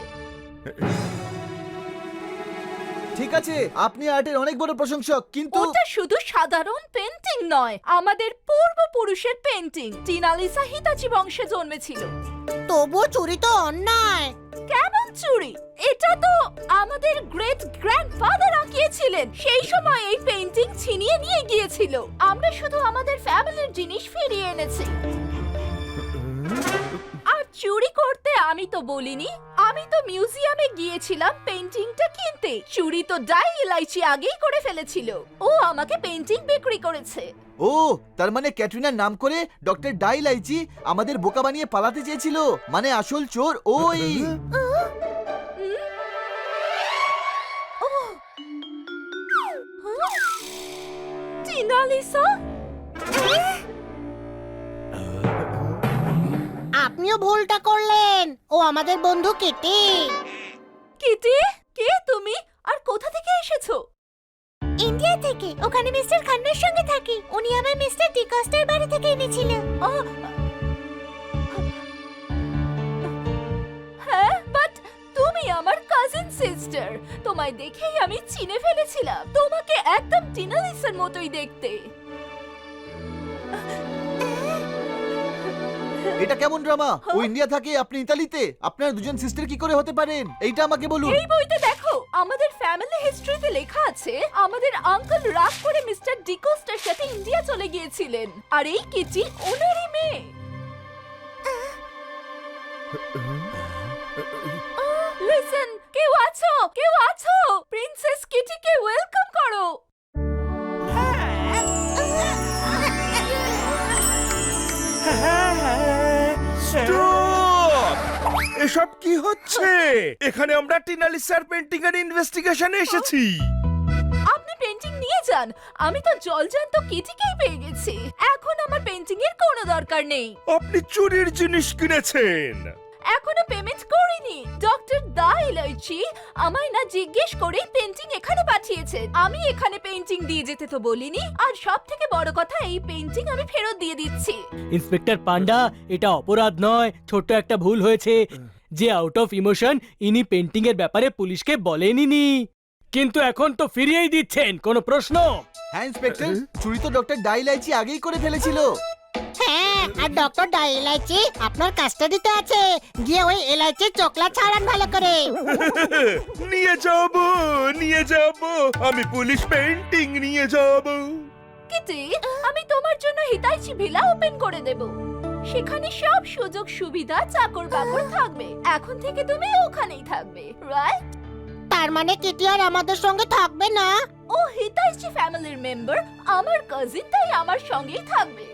ঠিক আছে, আপনি আর্টের অনেক বড় প্রশংসক, কিন্তু ওটা শুধু সাধারণ পেন্টিং নয়, আমাদের পূর্বপুরুষের পেন্টিং। টিনালিসা হিতাচি বংশে জন্মেছিল। তবুও চুরি তো অন্যায়। কেমন চুরি? এটা তো আমাদের গ্রেট গ্র্যান্ডফাদার আঁকিয়েছিলেন। সেই সময় এই পেন্টিং ছিনিয়ে নিয়ে গিয়েছিল। আমরা শুধু আমাদের ফ্যামিলির জিনিস ফিরিয়ে এনেছি। আর চুরি করতে আমি তো বলিনি। আমি তো মিউজিয়ামে গিয়েছিলাম পেন্টিংটা কিনতে। চুরি তো ডাই ইলাইচি আগেই করে ফেলেছিল। ও আমাকে পেন্টিং বিক্রি করেছে। ও, তার মানে ক্যাটরিনার নাম করে ডক্টর ডাইলাইচি আমাদের বোকা বানিয়ে পালাতে চেয়েছিল। মানে আসল চোর ওই। টিনালিসা, আপনিও ভুলটা করলেন। ও আমাদের বন্ধু কিটি। কিটি, কে তুমি আর কোথা থেকে এসেছো? ইন্ডিয়া থেকে। ওখানে মিস্টার খান্নার সঙ্গে থাকি। উনি আমার মিস্টার ডিকস্টার বাড়ি থেকে এনেছিল। হ্যাঁ, বাট তুমি আমার কাজিন সিস্টার। তোমায় দেখেই আমি চিনে ফেলেছিলাম। তোমাকে একদম টিনালিসার মতোই দেখতে। এটা কেমন ড্রামা? ও ইন্ডিয়া থাকে, আপনি ইতালিতে। আপনার দুজন সিস্টার কি করে হতে পারেন? এইটা আমাকে বলুন। এই বইতে দেখো, আমাদের ফ্যামিলি হিস্ট্রিতে লেখা আছে আমাদের আঙ্কেল রাগ করে মিস্টার ডিকোস্টার সাথে ইন্ডিয়া চলে গিয়েছিলেন। আর এই কিটি ওনারই মেয়ে। লিসেন, কেউ আছো? কেউ আছো? প্রিন্সেস কিটিকে ওয়েলকাম করো। Stop! এসব কি হচ্ছে? এখানে আমরা টিনালিসার পেন্টিং এর ইনভেস্টিগেশনে এসেছি। আপনি পেন্টিং নিয়ে যান। আমি তো জলজান্ত কিটিকেই পেয়ে গেছি। এখন আমার পেন্টিং এর কোনো দরকার নেই। আপনি চুরির জিনিস কিনেছেন। এখনো পেমেন্ট করিনি। ডক্টর দাইলাইচি আমায় না জিজ্ঞেস করে পেন্টিং এখানে পাঠিয়েছেন। আমি এখানে পেন্টিং দিয়ে যেতে তো বলিনি। আর সব থেকে বড় কথা, এই পেন্টিং আমি ফেরত দিয়ে দিচ্ছি। ইন্সপেক্টর পান্ডা, এটা অপরাধ নয়, ছোট্ট একটা ভুল হয়েছে। যে আউট অফ ইমোশন ইনি পেন্টিং এর ব্যাপারে পুলিশকে বলেনি। কিন্তু এখন তো ফিরিয়েই দিচ্ছেন, কোনো প্রশ্ন? হ্যাঁ ইন্সপেক্টর, চুরি তো ডক্টর ডাইলাইচি আগেই করে ফেলেছিল। হ্যাঁ, আর ডক্টর ডাইলাইচি আপনার কাস্টাডিতে আছে। গিয়ে ওই এলাইচির চোখলা ছাড়ান ভালো করে। নিয়ে যাব, আমি পুলিশ পেন্টিং নিয়ে যাব। কিটি, আমি তোমার জন্য হিতাইচি ভিলা ওপেন করে দেব। সেখানে সব সুযোগ সুবিধা, চাকর বাকর থাকবে। এখন থেকে তুমি ওখানেই থাকবে, রাইট? তার মানে কিটি আর আমাদের সঙ্গে থাকবে না? ও হিতাইচি ফ্যামিলির মেম্বার, আমার কাজিন, তাই আমার সঙ্গেই থাকবে।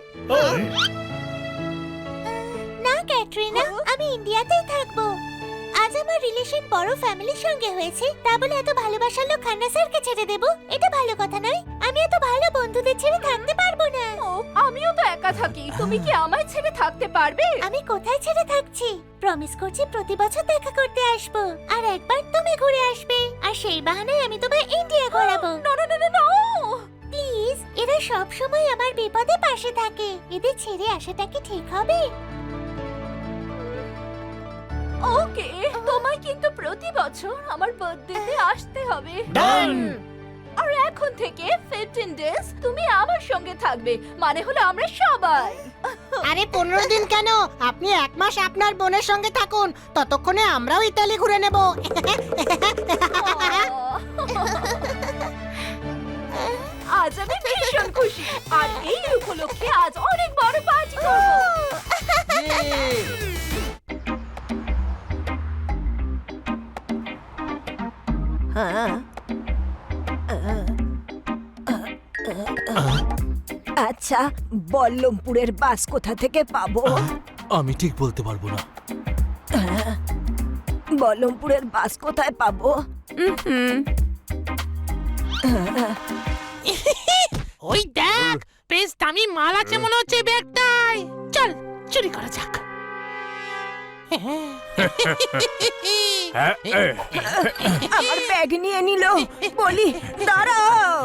না ক্যাটরিনা, আমি ইন্ডিয়াতেই থাকবো। আজ আমার রিলেশন বড় ফ্যামিলির সঙ্গে হয়েছে, তা বলে এত ভালোবাসার লোক খান্না স্যারকে ছেড়ে দেবো? এটা ভালো কথা নয়। আমি এত ভালো বন্ধুদের ছেড়ে থাকতে পারবো না। ও, আমিও তো একা থাকি। তুমি কি আমায় ছেড়ে থাকতে পারবে? আমি কোথায় ছেড়ে থাকছি? প্রমিস করছি প্রতি বছর দেখা করতে আসবো, আর একবার তুমি ঘুরে আসবে। আর সেই বাহানায় আমি তোমায় ইন্ডিয়া ঘোরাবো। না না না না, না। প্লিজ, এরা সব সময় আমার বিপদে পাশে থাকে। এদের ছেড়ে আসাটা কি ঠিক হবে? ওকে, তোমায় কিন্তু প্রতি বছর আমার বার্থডেতে আসতে হবে। Done! আর এখন থেকে 15 ডেজ তুমি আমার সঙ্গে থাকবে। মানে হলো আমরা সবাই। আরে 15 দিন কেন, আপনি 1 মাস আপনার বোনের সঙ্গে থাকুন। ততক্ষণে আমরাও ইতালি ঘুরে নেব। আজ আমি ভীষণ খুশি। আর এই উপলক্ষে আজ অনেক বড় পার্টি করব। ইয়ে! আচ্ছা, বল্লমপুরের বাস কোথা থেকে পাবো? আমি ঠিক বলতে পারবো না। বল্লমপুরের বাস কোথায় পাবো? ওই দেখ, বেশ দামি মাল আছে মনে হচ্ছে ব্যাগটায়। চল চুরি করা যাক। আমার ব্যাগ নিয়ে নিল। বলি দাঁড়াও।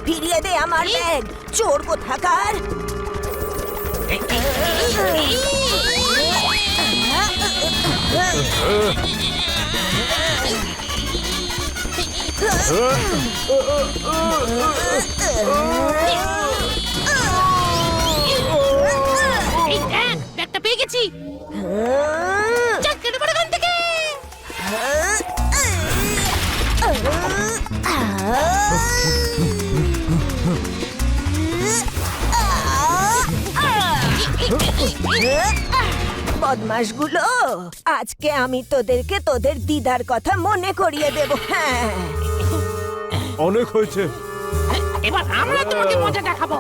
ফিরিয়ে দে আমার ব্যাগ, চোর কোথাকার। এই দেখ, ব্যাগটা পেয়ে গেছি। চল কেটে পড়ে এখান থেকে। বদমাশগুলো, আজকে আমি তোদেরকে তোদের দিদার কথা মনে করিয়ে দেব। হ্যাঁ, অনেক হয়েছে। এবার আমরা তোমাকে মজা দেখাবো।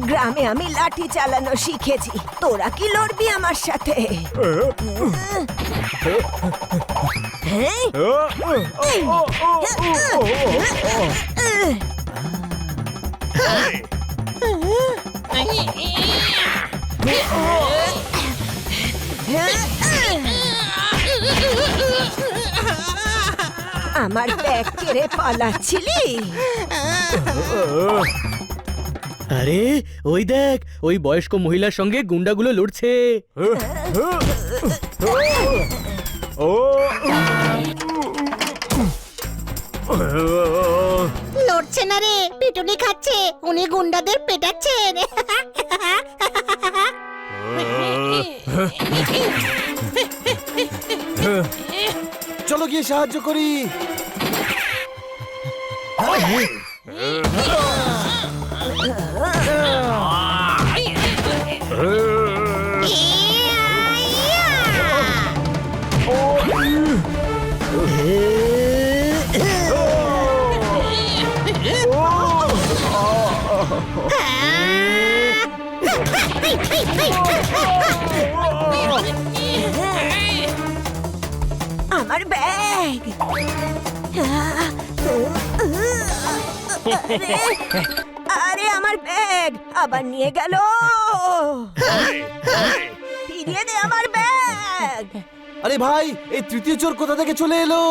গ্রামে আমি লাঠি চালানো শিখেছি, তোরা কি লড়বি আমার সাথে? হ্যাঁ? আমার ব্যাগ কেড়ে পালাচ্ছিলি? আরে ওই দেখ, ওই বয়স্ক মহিলার সঙ্গে গুন্ডাগুলো লড়ছে। লড়ছে না রে, পিটুনি খাচ্ছে। উনি গুন্ডাদের পেটাচ্ছেন। চলো গিয়ে সাহায্য করি। আমার ব্যাগ। আরে আমার ব্যাগ আবার নিয়ে গেল। ফিরিয়ে দে আমার ব্যাগ। আরে ভাই, এই তৃতীয় চোর কোথা থেকে চলে এলো?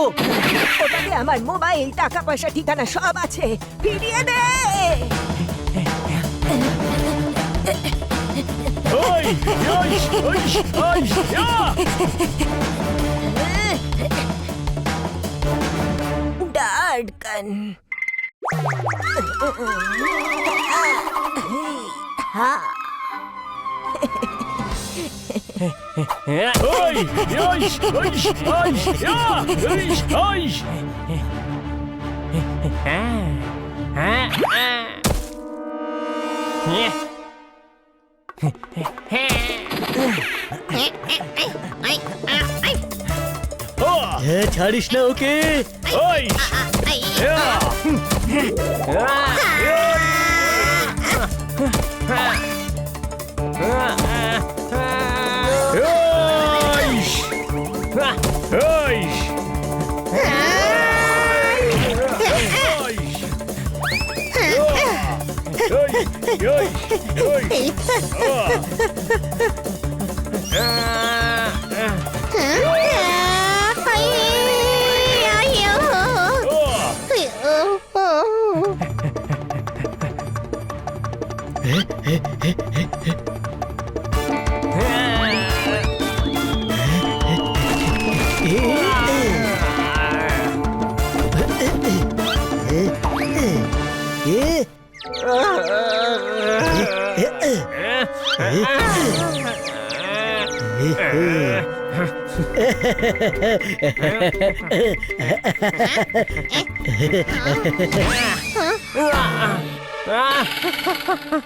ওটাতে আমার মোবাইল, টাকা পয়সা, ঠিকানা সব আছে। ফিরিয়ে দে। ডার্কন। ছাড়িস না ওকে।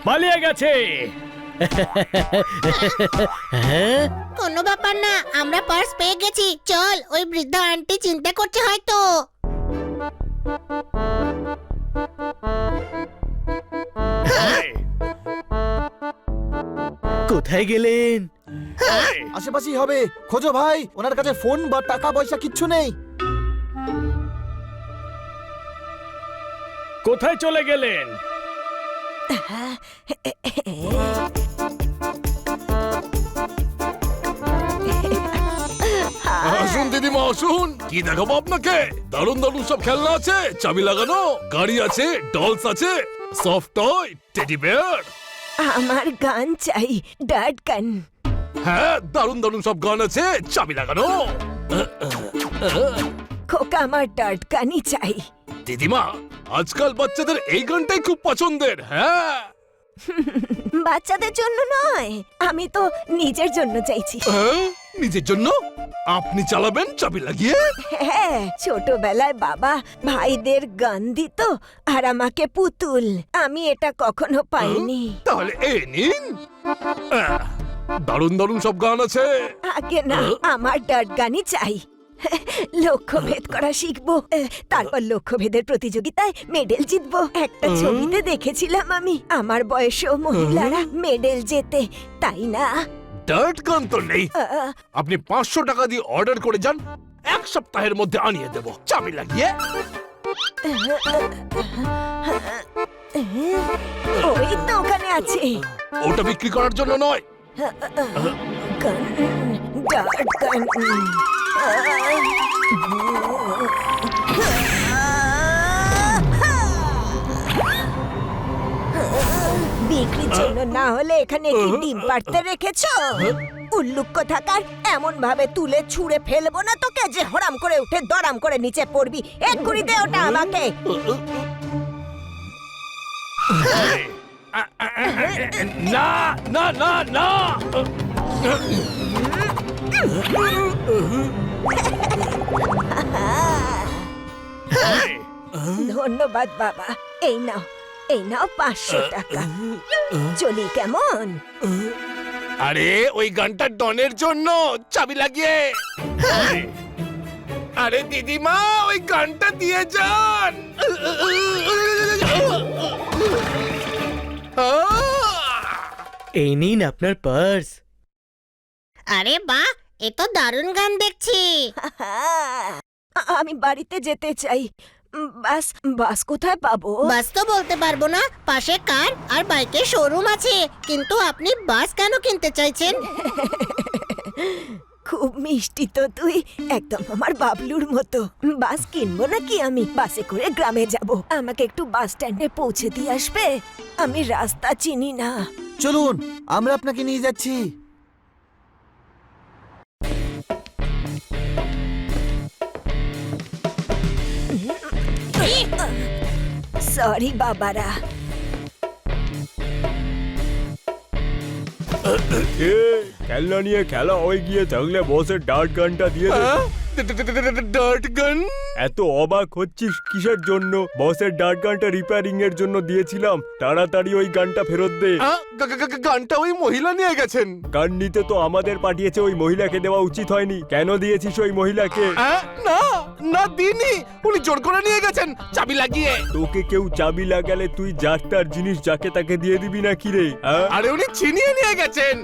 পালিয়ে গেছে। কোনো ব্যাপার না, আমরা পার্স পেয়ে গেছি। চল, ওই বৃদ্ধ আন্টি চিন্তা করছে হয়তো। কোথায় গেলেন? আশেপাশেই হবে, খোঁজো ভাই। ওনার কাছে ফোন বা টাকা পয়সা কিচ্ছু নেই। কোথায় চলে গেলেন? আসুন দিদিমা আসুন, কি দেখাবো আপনাকে? দারুণ দারুণ সব খেলনা আছে, চাবি লাগানো গাড়ি আছে, ডলস আছে, সফট টয়, টেডি বিয়ার। আমার গান চাই, ডার্ট গান। হ্যাঁ, দারুণ দারুণ সব গান আছে, চাবি লাগানো। খোকা, আমার ডার্ট গানই চাই। দিদিমা, আজকাল বাচ্চাদের এই গানটাই খুব পছন্দের। হ্যাঁ, বাচ্চাদের জন্য নয়, আমি তো নিজের জন্য চাইছি। হ্যাঁ, নিজের জন্য আপনি চালাবেন চাবি লাগিয়ে? হ্যাঁ, ছোটবেলায় বাবা ভাইদের গান দিত আর আমাকে পুতুল। আমি এটা কখনো পাইনি। তাহলে এ নিন, দারুণ দারুণ সব গান আছে। আগে না, আমার ডার্ট গানই চাই। লক্ষ্যভেদ করা শিখবো, তারপর লক্ষ্যভেদের প্রতিযোগিতায় মেডেল জিতবো। একটা ছবিতে দেখেছিলাম আমি, আমার বয়সেও মহিলারা মেডেল জেতে, তাই না? ডার্ট গান তো নেই। আহ, আপনি 500 টাকা দিয়ে অর্ডার করে যান, এক সপ্তাহের মধ্যে আনিয়ে দেব চাবি লাগিয়ে। ওই তো ওখানে আছে। ওটা বিক্রি করার জন্য নয়। গান, ডার্ট গান। বিক্রির জন্য না হলে এখানে কি ডিম পাড়তে রেখেছো? উল্লুক কোথাকার, এমন ভাবে তুলে ছুঁড়ে ফেলবো না তোকে যে হরাম করে উঠে দরাম করে নিচে পড়বি। এক্ষুনি দে ওটা আমাকে। না না না না, ধন্যবাদ বাবা। এই নাও, এই নাও 500 টাকা। চলি কেমন? আরে ওই গানটা ডনের জন্য, চাবি লাগিয়ে। আরে দিদিমা, ওই গানটা দিয়ে যান। এই নিন আপনার পার্স। আরে বাহ, এ তো দারুণ গান দেখছি। আমি বাড়িতে যেতে চাই। বাস, বাস কোথায় পাবো? বাস তো বলতে পারবো না, পাশে কার আর বাইকের শোরুম আছে। কিন্তু আপনি বাস কেন কিনতে চাইছেন? খুব মিষ্টি তো তুই, একদম আমার বাবলুর মতো। বাস কিনবো নাকি আমি? বাসে করে গ্রামে যাব। আমাকে একটু বাস স্ট্যান্ডে পৌঁছে দিয়ে আসবে? আমি রাস্তা চিনি না। চলুন, আমরা আপনাকে নিয়ে যাচ্ছি। সরি বাবারা। খেলনা নিয়ে খেলা হয়ে গিয়ে থাকলে বসের ডার্ট গানটা দিয়ে দে। ডার্ট গান? এত অবাক হচ্ছিস কিসের জন্য? বসের ডার্ট গানটা রিপেয়ারিং এর জন্য দিয়েছিলাম, তাড়াতাড়ি ওই গানটা ফেরত দে। গানটা ওই মহিলা নিয়ে গেছেন। গান নিতে তো আমাদের পাঠিয়েছে, ওই মহিলাকে দেওয়া উচিত হয়নি। কেন দিয়েছিস ওই মহিলাকে? না না, দিনি, উনি জোর করে নিয়ে গেছেন চাবি লাগিয়ে। তোকে কেউ চাবি লাগালে তুই যার তার জিনিস যাকে তাকে দিয়ে দিবি না কি রে? আরে উনি ছিনিয়ে নিয়ে গেছেন।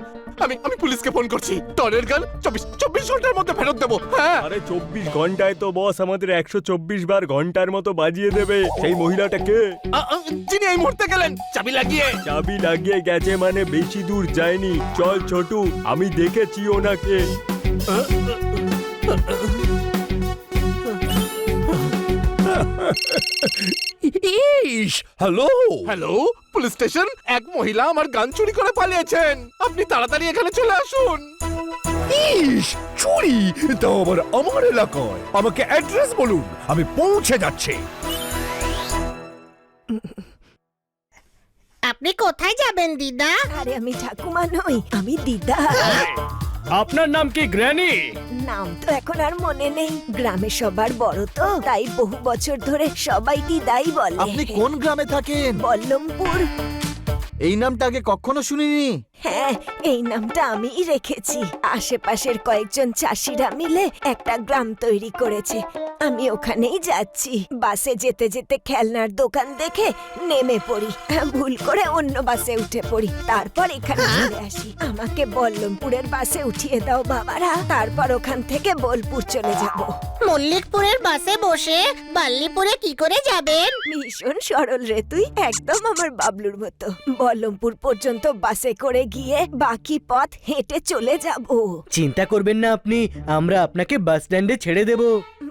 আমি পুলিশকে ফোন করছি। টনের গান 24 ঘন্টার মধ্যে ফেরত দেবো। হ্যাঁ, আরে 24 ঘন্টায় তো বস আমাদের 124 বার ঘন্টার মতো বাজিয়ে দেবে। সেই মহিলাটা কে? যিনি এই মুহূর্তে গেলেন চাবি লাগিয়ে। চাবি লাগিয়ে গেছে মানে বেশি দূর যায়নি। চল ছোটু, আমি দেখেছি ওনাকে। ইস, হ্যালো হ্যালো, পুলিশ স্টেশন। এক মহিলা আমার গান চুরি করে পালিয়েছেন, আপনি তাড়াতাড়ি এখানে চলে আসুন। ইস, চুরি? তাও আবার আমার এলাকায়। আমাকে অ্যাড্রেস বলুন, আমি পৌঁছে যাচ্ছি। আপনি কোথায় যাবেন দিদা? আরে আমি ঠাকুমা নই, আমি দিদা। আপনার নাম কি গ্র্যানি? নাম তো এখন আর মনে নেই, গ্রামে সবার বড় তো, তাই বহু বছর ধরে সবাই দিদাই বলে। আপনি কোন গ্রামে থাকেন? বল্লমপুর। এই নামটা আগে কখনো শুনিনি। হ্যাঁ, এই নামটা আমিই রেখেছি। আশেপাশের কয়েকজন চাষিরা মিলে একটা গ্রাম তৈরি করেছে, আমি ওখানেই যাচ্ছি। বাসে যেতে যেতে খেলনার দোকান দেখে নেমে পড়ি, ভুল করে অন্য বাসে উঠে পড়ি, তারপর এখানে চলে আসি। আমাকে বল্লমপুরের বাসে উঠিয়ে দাও বাবারা, তারপর ওখান থেকে বোলপুর চলে যাব। মল্লিকপুরের বাসে বসে বাল্লিপুরে কি করে যাবেন? ভীষণ সরল রে তুই, একদম আমার বাবলুর মতো। বল্লমপুর পর্যন্ত বাসে করে গিয়ে বাকি পথ হেঁটে চলে যাব। চিন্তা করবেন না আপনি, আমরা আপনাকে বাস স্ট্যান্ডে ছেড়ে দেব।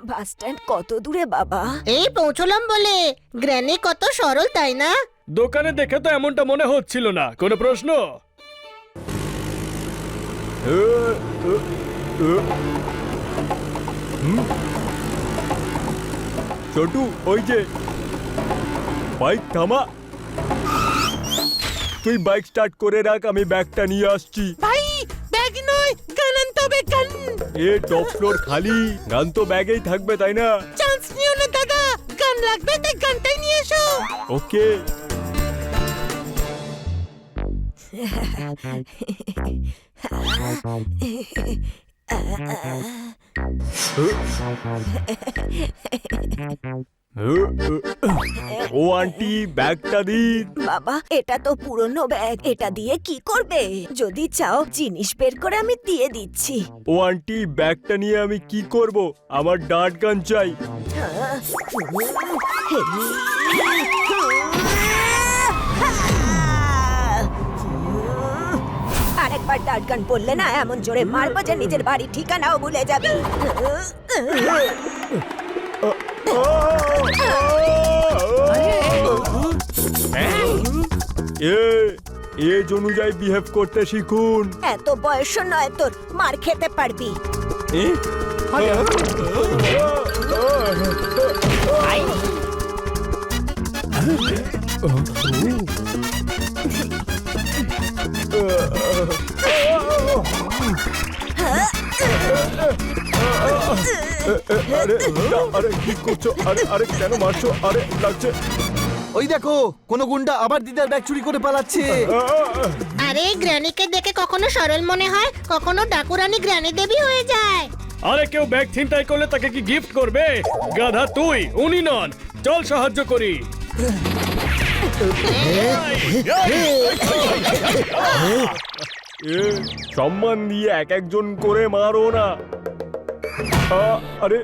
বাস স্ট্যান্ড কত দূরে বাবা? এই পৌঁছলাম বলে। গ্র্যানি কত সরল তাই না? দোকানে দেখে তো এমনটা মনে হচ্ছিল না। কোনো প্রশ্ন? ছোটু, ওই যে বাইক থামা। তুই বাইক স্টার্ট করে রাখ, আমি ব্যাগটা নিয়ে আসছি। ভাই ব্যাগ নয়, গান আনতে হবে, গান। এ টপ ফ্লোর খালি, গান তো ব্যাগেই থাকবে তাই না? চান্স নিও না দাদা, গান লাগবে তাই গানটাই নিয়ে এসো। ওকে। ও আন্টি, ব্যাগটা দিন। বাবা, এটা তো পুরনো ব্যাগ, এটা দিয়ে কি করবে? যদি চাও জিনিস বের করে আমি দিয়ে দিচ্ছি। ও আন্টি, ব্যাগটা নিয়ে আমি কি করব? আমার ডাট গান চাই। আরেকবার ডাট গান পড়লে না এমন জোরে মারবো যে নিজের বাড়ি ঠিকানাও ভুলে যাবি। এজ অনুযায়ী বিহেভ করতে শিখুন। এত বয়স নয় তোর, মার খেতে পারবি। আরে কি করছো? আরে কেন মারছো? আরে লাগছে। ওই দেখো, কোন গুন্ডা আবার দিদার ব্যাগ চুরি করে পালাচ্ছে। আরে গ্র্যানিকে দেখে কখনো সরল মনে হয়, কখনো ডাকুরানি গ্র্যানি দেবী হয়ে যায়। আরে কেউ ব্যাগ ছিনতাই করলে তাকে কি গিফট করবে? গাধা তুই, উনি নন। চল সাহায্য করি। সম্মান দিয়ে এক একজন করে মারো না। আরে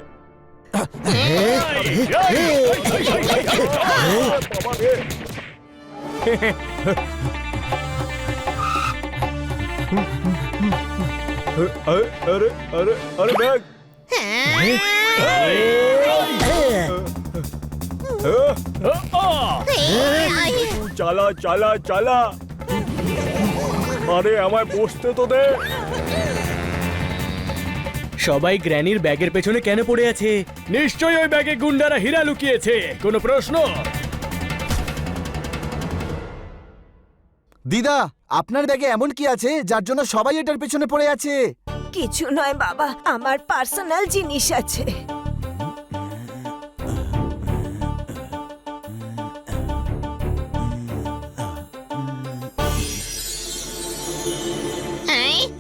আরে আরে আরে ব্যাগ। চালা চালা চালা। আরে আমায় বসতে তো দে। সবাই গ্র্যানির ব্যাগের পেছনে কেন পড়ে আছে? নিশ্চয়ই ওই ব্যাগে গুন্ডারা হীরা লুকিয়েছে। কোনো প্রশ্ন? দিদা, আপনার ব্যাগে এমন কি আছে যার জন্য সবাই এটার পেছনে পড়ে আছে? কিছু নয় বাবা, আমার পার্সোনাল জিনিস আছে।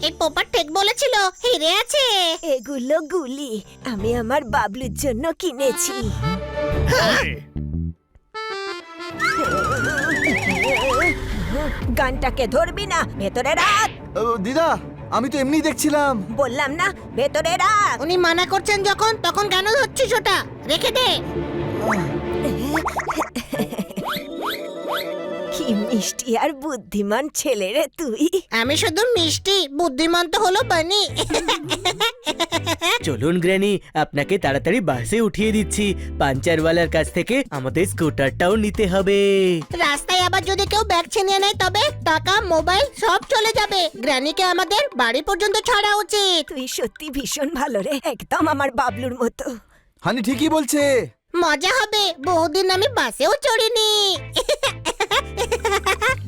এই পোপা ঠিক বলেছিল, হিরে আছে। এগুলো গুলি আমি আমার বাবলুর জন্য কিনেছি। গানটাকে ধরবি না, ভেতরে রাখ। দিদা, আমি তো এমনি দেখছিলাম। বললাম না ভেতরে রাখ। উনি মানা করছেন যখন, তখন কেন ধরছিস ওটা? রেখে দে। কি মিষ্টি আর বুদ্ধিমান ছেলে রে তুই। আমি শুধু মিষ্টি, বুদ্ধিমান তো হলো বানি। চলুন গ্র্যানি, আপনাকে তাড়াতাড়ি বাসে উঠিয়ে দিচ্ছি। পাঞ্চারওয়ালার কাছ থেকে আমাদের স্কুটারটাও নিতে হবে। রাস্তায় আবার যদি কেউ ব্যাগ ছিনিয়ে নেয় তবে টাকা, মোবাইল সব চলে যাবে। গ্র্যানিকে আমাদের বাড়ি পর্যন্ত ছাড়া উচিত। তুই সত্যি ভীষণ ভালো রে, একদম আমার বাবলুর মতো। হানি ঠিকই বলছে। মজা হবে, বহুদিন আমি বাসেও চড়িনি।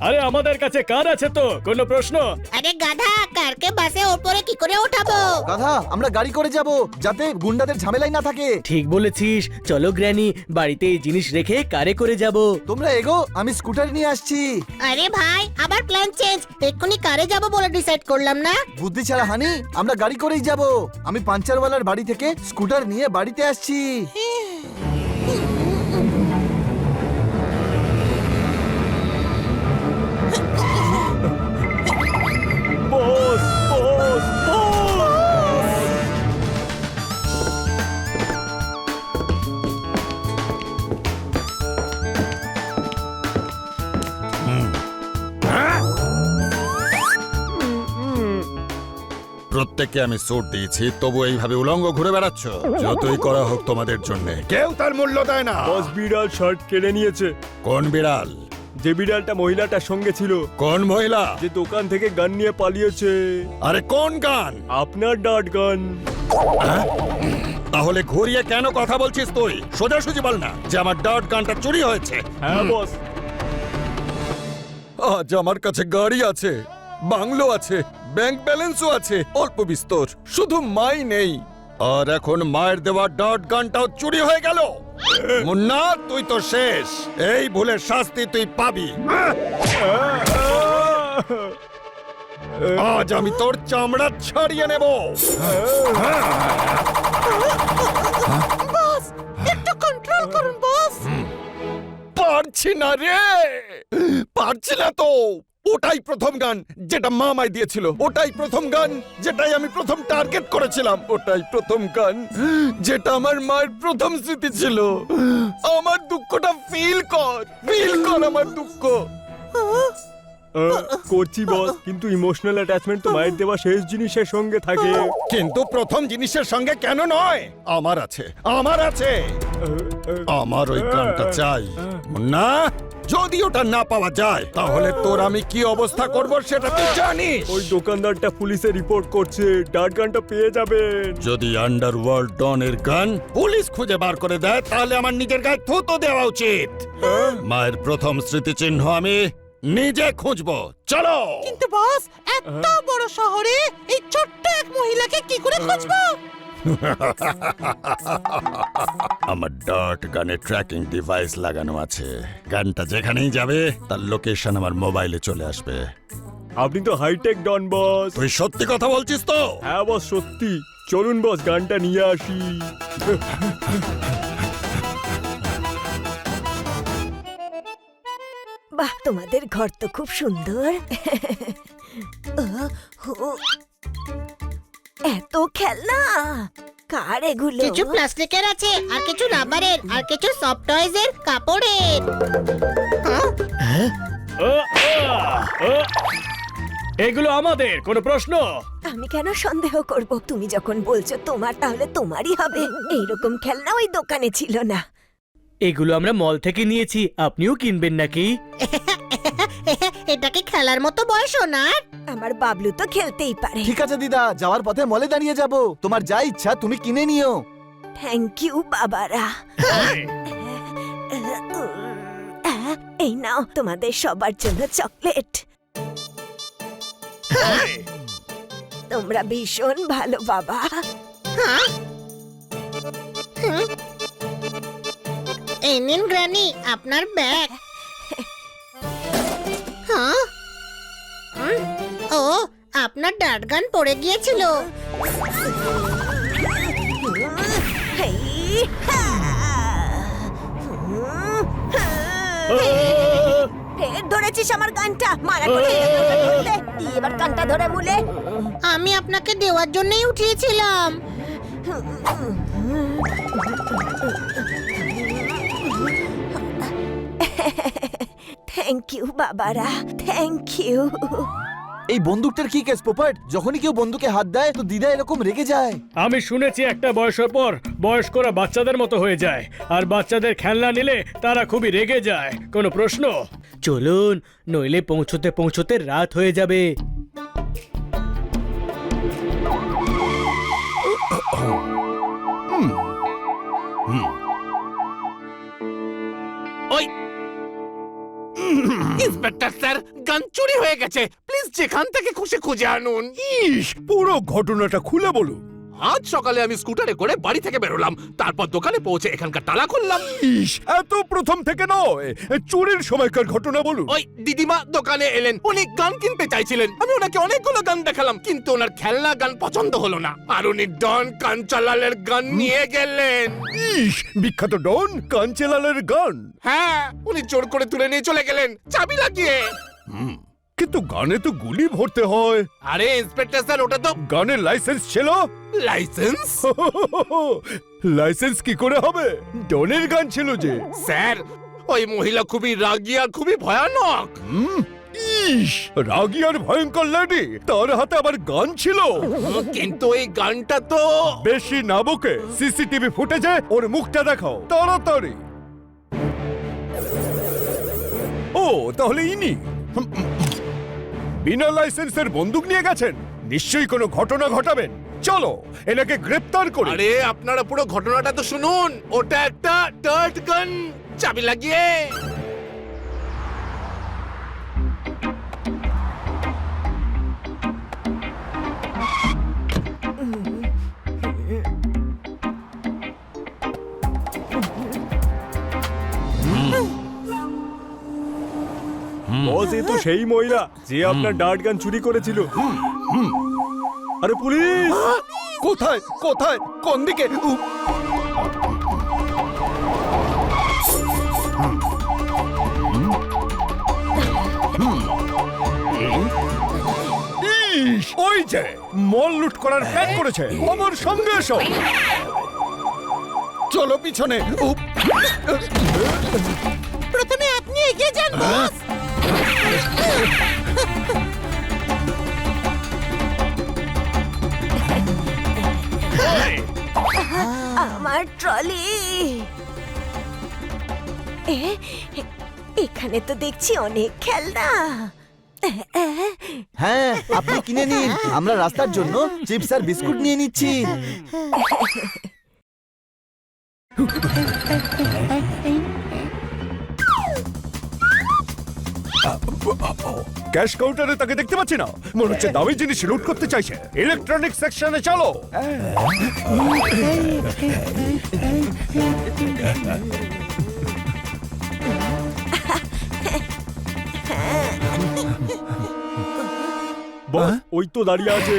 আরে আমাদের কাছে কার আছে তো, কোনো প্রশ্ন? আরে গাধা, কারকে বাসে ওপরে কি করে উঠাবো? গাধা, আমরা গাড়ি করে যাব যাতে গুন্ডাদের ঝামেলাই না থাকে। ঠিক বলেছিস, চলো গ্র্যানি, বাড়িতে এই জিনিস রেখে কারে করে যাব। তোমরা এগো, আমি স্কুটার নিয়ে আসছি। আরে ভাই, আবার প্ল্যান চেঞ্জ। এক্ষুনি কারে যাব বলে ডিসাইড করলাম না। বুদ্ধি ছাড়া হানি, আমরা গাড়ি করেই যাব। আমি পাঞ্চারওয়ালার বাড়ি থেকে স্কুটার নিয়ে বাড়িতে আসছি। বস বস বস! প্রত্যেককে আমি স্যুট দিয়েছি, তবু এইভাবে উলঙ্গ ঘুরে বেড়াচ্ছ। যতই করা হোক তোমাদের জন্য কেউ তার মূল্য দেয় না। বস বিড়াল শার্ট কেড়ে নিয়েছে। কোন বিড়াল? যে বিড়ালটা মহিলাটার সঙ্গে ছিল। কোন মহিলা? যে দোকান থেকে গান নিয়ে পালিয়েছে। আরে কোন গান? আপনার ডাট গান। তাহলে ঘুরিয়ে কেন কথা বলছিস তুই? সোজাসুজি বল না যে আমার ডট গানটা চুরি হয়েছে। হ্যাঁ বস। আজ আমার কাছে গাড়ি আছে, বাংলো আছে, ব্যাংক ব্যালেন্সও আছে, অল্প বিস্তর, শুধু মাই নেই। আর এখন মায়ের দেওয়া ডট গানটাও চুরি হয়ে গেল। মুন্না, তুই তো শেষ। এই ভুলের শাস্তি তুই পাবি। আজ আমি তোর চামড়া ছাড়িয়ে নেব। বস, একটু কন্ট্রোল করুন বস। পারছি না রে, পারছি না তো। ওটাই প্রথম গান যেটা মা আমায় দিয়েছিল, ওটাই প্রথম গান যেটাই আমি প্রথম টার্গেট করেছিলাম, ওটাই প্রথম গান যেটা আমার মায়ের প্রথম স্মৃতি ছিল। আমার দুঃখটা ফিল কর আমার দুঃখ। করছি বস, কিন্তু ইমোশনাল অ্যাটাচমেন্ট তো মায়ের দেওয়া শেষ জিনিসের সঙ্গে থাকে। কিন্তু প্রথম জিনিসের সঙ্গে কেন নয়? আমার আছে, আমার আছে। আমার ওই গানটা চাই মুন্না। যদি ওটা না পাওয়া যায় তাহলে তোর আমি কি অবস্থা করব সেটা তুই জানিস। ওই দোকানদারটা পুলিশে রিপোর্ট করছে, ডাট গানটা পেয়ে যাবেন। যদি আন্ডারওয়ার্ল্ড ডনের গান পুলিশ খুঁজে বার করে দেয় তাহলে আমার নিজের গায়ে থুতো দেওয়া উচিত। মায়ের প্রথম স্মৃতিচিহ্ন আমি নিজে খুঁজবো। চলো। কিন্তু বস, এত বড় শহরে এই ছোট্ট এক মহিলাকে কি করে খুঁজবো? আমার ডট গানে ট্র্যাকিং ডিভাইস লাগানো আছে। গানটা যেখানেই যাবে তার লোকেশন আমার মোবাইলে চলে আসবে। আপনি তো হাইটেক ডন বস। তুই সত্যি কথা বলছিস তো? হ্যাঁ বস, সত্যি। চলুন বস, গানটা নিয়ে আসি। বাহ, তোমাদের ঘর তো খুব সুন্দর। এত খেলনা কার এগুলো? কিছু প্লাস্টিকের আছে, আর কিছু রাবারের, আর কিছু সফট টয়েজের, কাপড়ের। এগুলো আমাদের, কোনো প্রশ্ন? আমি কেন সন্দেহ করব? তুমি যখন বলছো তোমার, তাহলে তোমারই হবে। এইরকম খেলনা ওই দোকানে ছিল না। এগুলো আমরা মল থেকে নিয়েছি, আপনিও কিনবেন নাকি? এটা কি খেলার মতো বয়স ওনার? আমার বাবলু তো খেলতেই পারে। ঠিক আছে দিদা, যাওয়ার পথে মলে দাঁড়িয়ে যাব। তোমার যা ইচ্ছা তুমি কিনে নিও। থ্যাংক ইউ বাবারা। এই নাও তোমাদের সবার জন্য চকলেট। তোমরা ভীষণ ভালো বাবা। এই নিন গ্র্যানি, আপনার ব্যাগ। হ্যাঁ? ও, আপনার ডাট গান পড়ে গিয়েছিল। ধরেছিস আমার গানটা, মারা করে এবার গানটা ধরে মুলে। আমি আপনাকে দেওয়ার জন্যই উঠিয়েছিলাম। থ্যাংক ইউ বাবারা, থ্যাংক ইউ। এই বন্দুকটার কি কেস পোপট? যখনই কেউ বন্দুকে হাত দেয় তো দিদা এরকম রেগে যায়। আমি শুনেছি একটা বয়সের পর বয়স্করা বাচ্চাদের মতো হয়ে যায়, আর বাচ্চাদের খেলনা নিলে তারা খুবই রেগে যায়। কোনো প্রশ্ন? চলুন, নইলে পৌঁছতে পৌঁছতে রাত হয়ে যাবে। ইন্সপেক্টর স্যার গান চুরি হয়ে গেছে, প্লিজ যেখান থেকে খুশি খুঁজে আনুন। ইস, পুরো ঘটনাটা খুলে বলুন। আজ সকালে আমি স্কুটারে করে বাড়ি থেকে বেরোলাম, তারপর দোকানে পৌঁছে এখানকার তালা খুললাম। ইস, এত প্রথম থেকে নয়, চুরির সময়কার ঘটনা বলুন। ওই দিদিমা দোকানে এলেন, উনি গান কিনতে চাইছিলেন। আমি ওনাকে অনেকগুলো গান দেখালাম, কিন্তু ওনার খেলনা গান পছন্দ হলো না, আর উনি ডন কাঞ্চালালের গান নিয়ে গেলেন। ইস, বিখ্যাত ডন কাঞ্চেলালের গান। হ্যাঁ, উনি জোর করে তুলে নিয়ে চলে গেলেন চাবি লাগিয়ে। কিন্তু গানে তো গুলি ভরতে হয়। আরে ইন্সপেক্টর স্যার, ওটা তো গানের লাইসেন্স ছিল। লাইসেন্স? লাইসেন্স কি করে হবে? ডনের গান ছিল যে। স্যার, ওই মহিলা খুবই রাগী আর খুবই ভয়ানক। ইস, রাগী আর ভয়ঙ্কর লেডি, তার হাতে আবার গান ছিল। কিন্তু এই গানটা তো। বেশি না বকে সিসিটিভি ফুটেজে ওর মুখটা দেখাও তাড়াতাড়ি। ও, তাহলে ইনি বিনা লাইসেন্সের বন্দুক নিয়ে গেছেন। নিশ্চয়ই কোনো ঘটনা ঘটাবেন। চলো এনাকে গ্রেফতার করি। আরে আপনারা পুরো ঘটনাটা তো শুনুন। ওটা একটা ডার্ট গান, চাবি লাগিয়ে। বস, এ তো সেই মহিলা যে আপনার ডার্ট গান চুরি করেছিল। আরে পুলিশ! কোথায় কোথায় কোন দিকে? ইস, ওই যে মল লুট করার প্ল্যান করেছে। আমার সঙ্গে এসো। চলো পিছনে। প্রথমে আপনি এগিয়ে যান বস। আমার ট্রলি। এখানে তো দেখছি অনেক খেলনা। হ্যাঁ, আপনি কিনে নিন। আমরা রাস্তার জন্য চিপস আর বিস্কুট নিয়ে নিচ্ছি। ক্যাশ কাউন্টারে তাকে দেখতে পাচ্ছি না। মনে হচ্ছে দামি জিনিস লুট করতে চাইছে। ইলেকট্রনিক সেকশনে চলো। বস, ওই তো দাঁড়িয়ে আছে।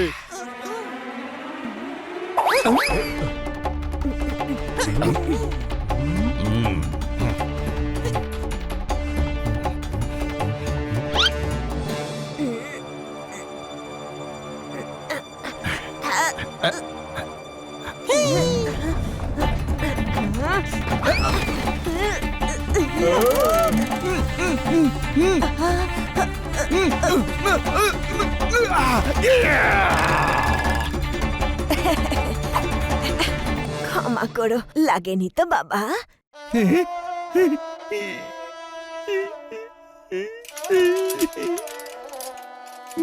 ক্ষমা করো, লাগেনি তো বাবা?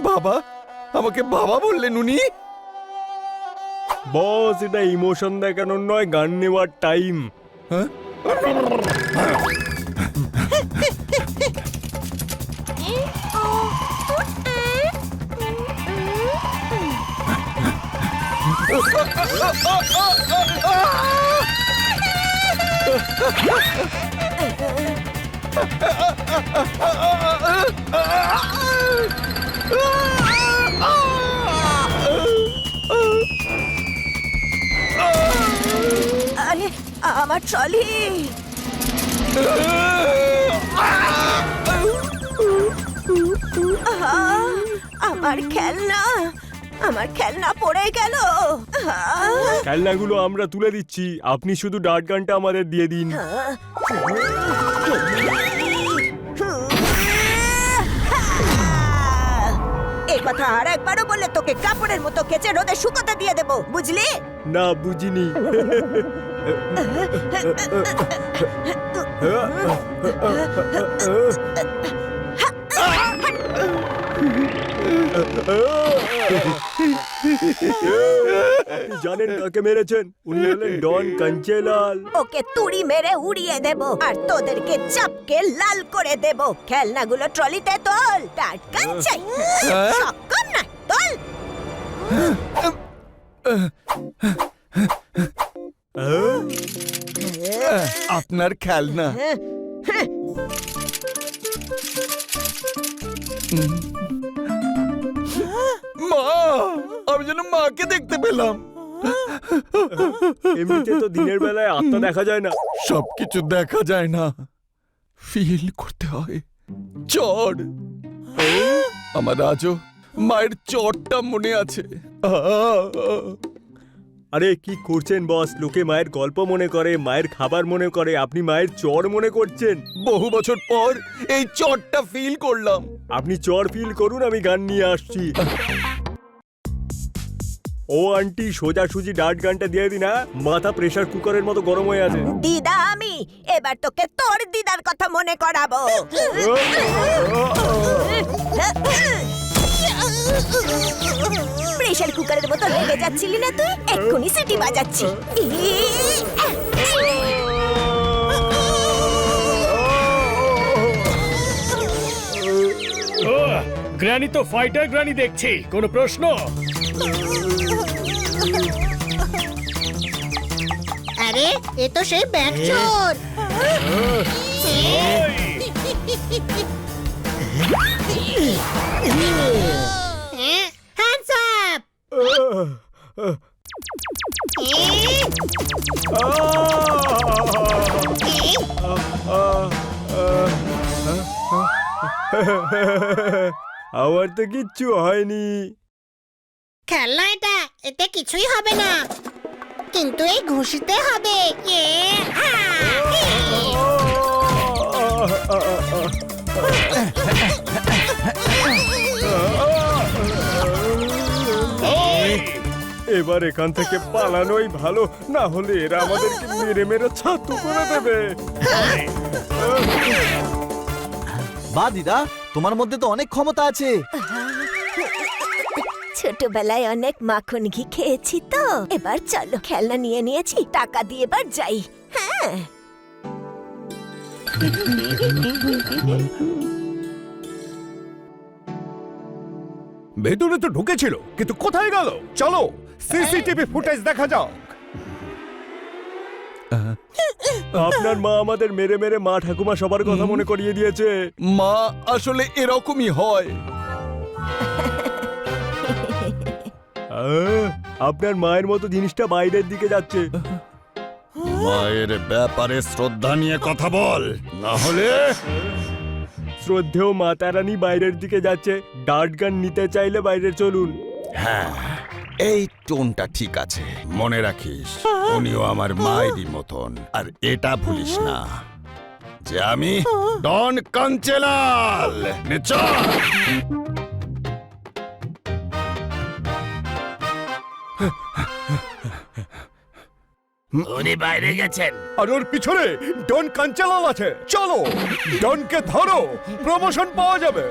বাবা, আমাকে বাবা বললেন উনি? বস, এটা ইমোশন দেখানোর নয়, গান নেওয়ার টাইম। হ্যাঁ? আরে, আমার ট্রলি। আমার খেলনা, আমার খেলনা পড়ে গেল। খেলনাগুলো আমরা তুলে দিচ্ছি, আপনি শুধু ডার্ট গানটা আমাদের দিয়ে দিন। এই কথা আর একবারও বললে তোকে কাপড়ের মতো কেচে রোদে শুকোতে দিয়ে দেবো, বুঝলি? না, বুঝিনি। আপনি জানেন কাকে মেরেছেন? উনি হলেন ডন কাঞ্চেলাল। ওকে তুড়ি মেরে উড়িয়ে দেব আর তোদেরকে চাপকে লাল করে দেব। খেলনাগুলো ট্রলিতে তোল, টাটকা চাই। সক্ষম না, তোল। আপনার খেলনা। মা, আমি যেন মাকে দেখতে পেলাম। এমনিতে তো দিনের বেলায় আত্মা দেখা যায় না। সবকিছু দেখা যায় না, ফিল করতে হয়। চড়, আমার আজও মায়ের চড়টা মনে আছে। আরে কি করছেন বস? লোকে মায়ের গল্প মনে করে, মায়ের খাবার মনে করে, আপনি মায়ের চড় মনে করছেন। বহু বছর পর এই চড়টা ফিল করলাম। আপনি চড় ফিল করুন, আমি গান নিয়ে আসছি। ও আন্টি, সোজাসুজি ডাট গানটা দিয়ে দিন। মাথা প্রেসার কুকারের মতো গরম হয়ে আছে। দিদা আমি, এবার তোকে তোর দিদার কথা মনে করাবো। প্রেসার কুকারের মতো লেগে যাচ্ছিলি না তুই? এক্ষুনি সিটি বাজাচ্ছি। গ্র্যানি তো ফাইটার গ্র্যানি দেখছি, কোনো প্রশ্ন? আরে এ তো সেই ব্যাগ চোর। Hands up. আমার তো কিচ্ছু হয়নি। খেলনা এটা, এতে কিছুই হবে না, কিন্তু এই ঘুষিতে হবে। এবার এখান থেকে পালানোই ভালো, না হলে এরা আমাদেরকে মেরে মেরে ছাতু করে দেবে। বা দিদা, তোমার মধ্যে তো অনেক ক্ষমতা আছে। ছোটবেলায় অনেক মাখন ঘি খেয়েছি তো। এবার চলো, খেলনা নিয়ে নিয়েছি, টাকা দিয়ে এবার যাই। হ্যাঁ, ভেতরে তো ঢুকেছিল, কিন্তু কোথায় গেল? চলো সিসিটিভি ফুটেজ দেখা যাক। আপনার মা আমাদের মেরে মেরে মা ঠাকুমা সবার কথা মনে করিয়ে দিয়েছে। মা আসলে এরকমই হয়। আপনার মায়ের মতো জিনিসটা বাইরের দিকে যাচ্ছে। মায়ের ব্যাপারে শ্রদ্ধা নিয়ে কথা বল, না হলে। শ্রদ্ধেয় মাতা রানী বাইরের দিকে যাচ্ছে। ডার্ট গান নিতে চাইলে বাইরে চলুন। হ্যাঁ, এই টোনটা ঠিক আছে, মনে রাখিস উনিও আমার মায়েরই মতন। আর এটা ভুলিস না যে আমি ডন কাঞ্চেলাল। নে চল। উনি বাইরে গেছেন। আর ওর পিছনে ডন কাঞ্চেলাল আছে। চলো, ডনকে ধরো, প্রমোশন পাওয়া যাবে।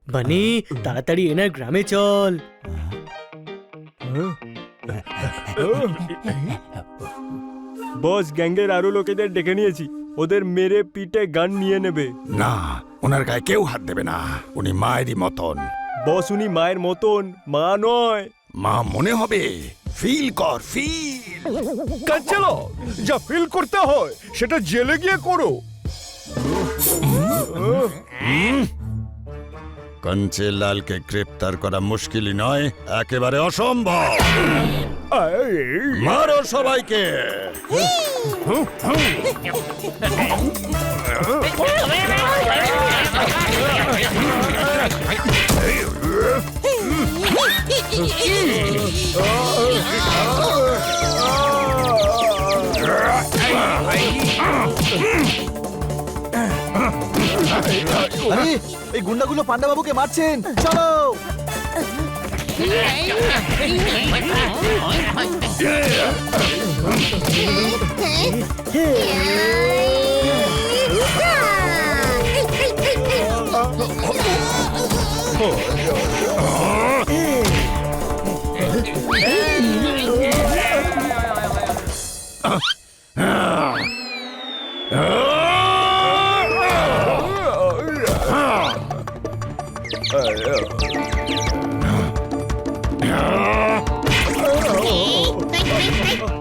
বানি, তাড়াতাড়ি এনার গ্রামে চল। বস, গ্যাংয়ের আরো লোকেদের ডেকে নিয়েছি, ওদের মেরে পিটে গান নিয়ে নেবে। না, ওনার গায়ে কেউ হাত দেবে না, উনি মায়েরই মতন। বস, উনি মায়ের মতন, মা নয়। মা মনে হবে। ফিল কর, ফিল। কাঞ্চেলাল, যা ফিল করতে হয় সেটা জেলে গিয়ে করো। কাঞ্চেলালকে গ্রেপ্তার করা মুশকিলই নয়, একেবারে অসম্ভব। মারো সবাইকে। আরে এই গুন্ডাগুলো পান্ডা বাবুকে মারছেন, চলো।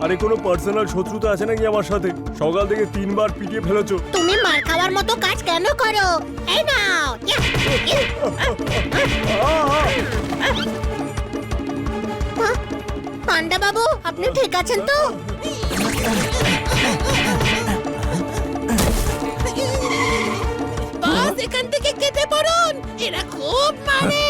আরে কোনো পার্সোনাল শত্রুতা আছে নাকি আমার সাথে? সকাল থেকে 3 বার পিটিয়ে ফেলেছো। তুমি মার খাওয়ার মতো কাজ কেন করো? এই নাও। পান্ডা বাবু, আপনি ঠিক আছেন তো? বাস, এখান থেকে কেটে পড়ুন, এরা খুব মারে।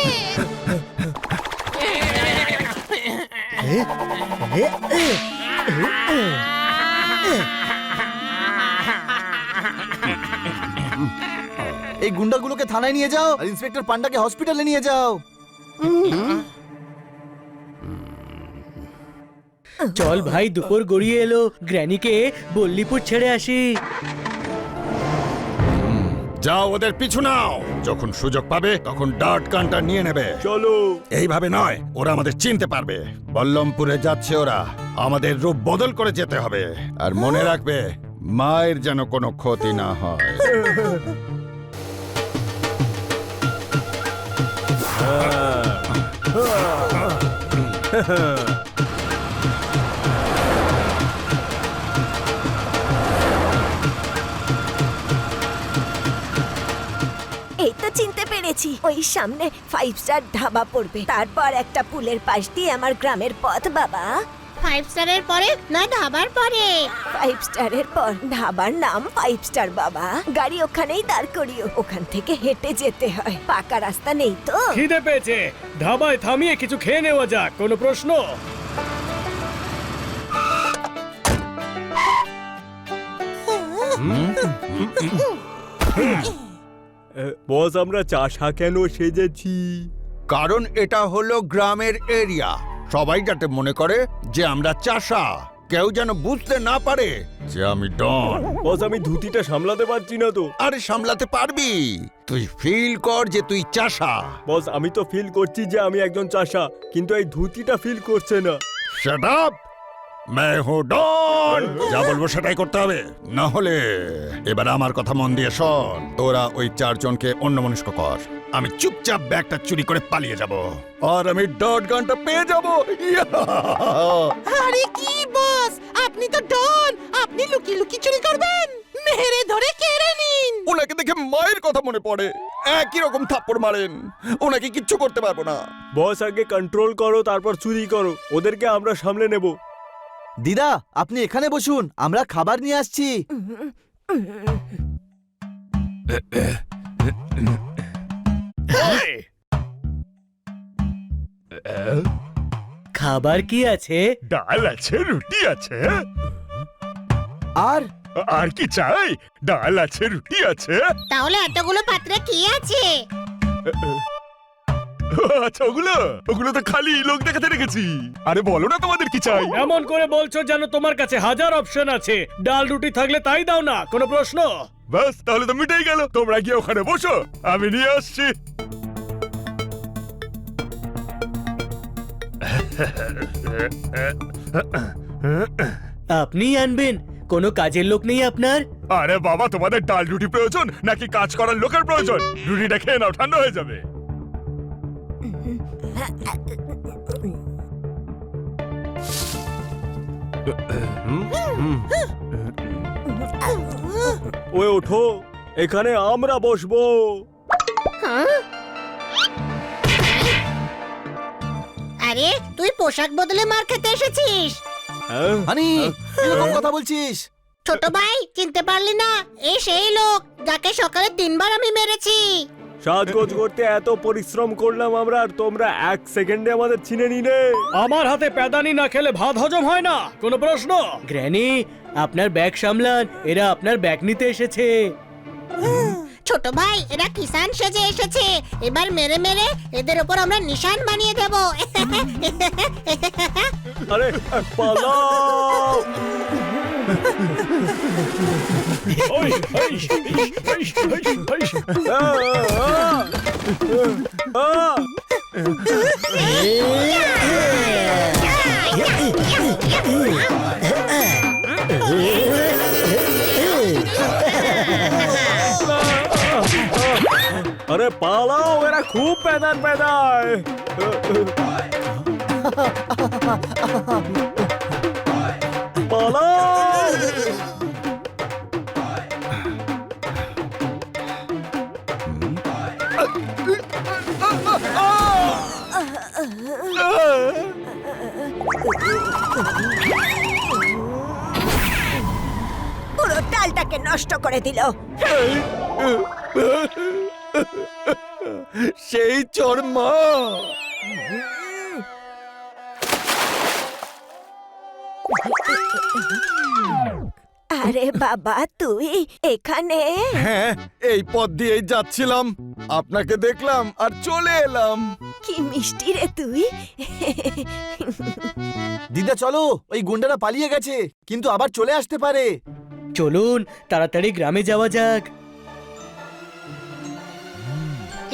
এই গুন্ডাগুলোকে থানায় নিয়ে যাও আর ইন্সপেক্টর পান্ডাকে হসপিটালে নিয়ে যাও। চল ভাই, দুপুর গড়িয়ে এলো, গ্র্যানিকে বল্লিপুর ছেড়ে আসি। যাও ওদের পিছু নাও, যখন সুযোগ পাবে তখন ডার্ট গানটা নিয়ে নেবে। চলো। এইভাবে নয়, ওরা আমাদের চিনতে পারবে। বল্লমপুরে যাচ্ছে ওরা, আমাদের রূপ বদল করে যেতে হবে। আর মনে রাখবে, মায়ের যেন কোনো ক্ষতি না হয়। এই তো চিনতে পেরেছি, ওই সামনে 5 স্টার ধাবা পড়বে, তারপর একটা পুলের পাশ দিয়ে আমার গ্রামের পথ। বাবা, 5 স্টারের পরে না ধাবার পরে? 5 স্টারের পর ধাবার নাম 5 স্টার। বাবা, গাড়ি ওখানেই দাঁড় করিও, ওখান থেকে হেঁটে যেতে হয়, পাকা রাস্তা নেই তো। খিদে পেয়েছে, ধাবায় থামিয়ে কিছু খেয়ে নেওয়া যাক। কোনো প্রশ্ন? বস, আমরা চাষা কেন সেজেছি? কারণ এটা হলো গ্রামের এরিয়া, সবাই যাতে মনে করে যে আমরা চাষা, কেউ যেন বুঝতে না পারে যে আমি ডন। বস, আমি ধুতিটা সামলাতে পারছি না তো। আরে সামলাতে পারবি, তুই ফিল কর যে তুই চাষা। বস, আমি তো ফিল করছি যে আমি একজন চাষা, কিন্তু এই ধুতিটা ফিল করছে না। শাট আপ, मैं हूं ডন। যা বলবো সেটাই করতে হবে, না হলে এবার আমার কথা মন দিয়ে শোন। তোরা ওই 4 জনকে অন্যমনস্ক কর, আমি চুপচাপ ব্যাগটা চুরি করে পালিয়ে যাব, আর আমি ডট গানটা পেয়ে যাব। আরে কি বস, আপনি তো ডন, আপনি লুকি লুকি চুরি করবেন? মেরে ধরে কেড়ে নিন। ওনাকে দেখে মায়ের কথা মনে পড়ে, একই রকম থাপ্পড় মারেন, ওনাকে কিচ্ছু করতে পারবো না। বস, আগে কন্ট্রোল করো, তারপর চুরি করো, ওদেরকে আমরা সামলে নেব। দিদা, আপনি এখানে বসুন, আমরা খাবার নিয়ে আসছি। খাবার কি আছে? ডাল আছে, রুটি আছে। আর আর কি চাই? ডাল আছে, রুটি আছে। তাহলে এতগুলো পাত্রে কি আছে? আচ্ছা, ওগুলো তো খালি লোক দেখাতে রেখেছি। আরে বলো না তোমাদের কি চাই। এমন করে বলছো যেন তোমার কাছে হাজার অপশন আছে। ডাল রুটি থাকলে তাই দাও না। কোনো প্রশ্ন? বাস, তাহলে তো মিটেই গেল। তোমরা গিয়ে ওখানে বসো, আমি নিয়ে আসছি। আপনি আনবেন? কোনো কাজের লোক নেই আপনার? আরে বাবা, তোমাদের ডাল রুটি প্রয়োজন নাকি কাজ করার লোকের প্রয়োজন? রুটিটা খেয়ে নাও, ঠান্ডা হয়ে যাবে। ওই ওঠো, এখানে আমরা বসবো। আরে তুই পোশাক বদলে মার খেতে এসেছিস? হানি, এরকম কথা বলছিস? ছোট ভাই, চিনতে পারলি না? এই সেই লোক যাকে সকালে 3 বার আমি মেরেছি। সাজগোজ করতে এত পরিশ্রম করলাম আমরা, আর তোমরা 1 সেকেন্ডে আমাদের চিনে নিলে। আমার হাতে প্যাদানি না খেলে ভাত হজম হয় না। কোনো প্রশ্ন? গ্র্যানি, আপনার ব্যাগ সামলান, এরা আপনার ব্যাগ নিতে এসেছে। ছোট ভাই, এরা কিষান সেজে এসেছে, এবার মেরে মেরে এদের উপর আমরা নিশান বানিয়ে দেব। আরে পালাও! আরে পালাও, এরা খুব পেদান পেদায়। পালাও। পুরো ডালটাকে নষ্ট করে দিল। সেই চোর মা। আরে বাবা, তুই এখানে? হ্যাঁ, এই পথ দিয়েই যাচ্ছিলাম, আপনাকে দেখলাম আর চলে এলাম। কি মিষ্টি রে তুই। দিদা চলো, ওই গুন্ডারা পালিয়ে গেছে, কিন্তু আবার চলে আসতে পারে। চলুন তাড়াতাড়ি গ্রামে যাওয়া যাক।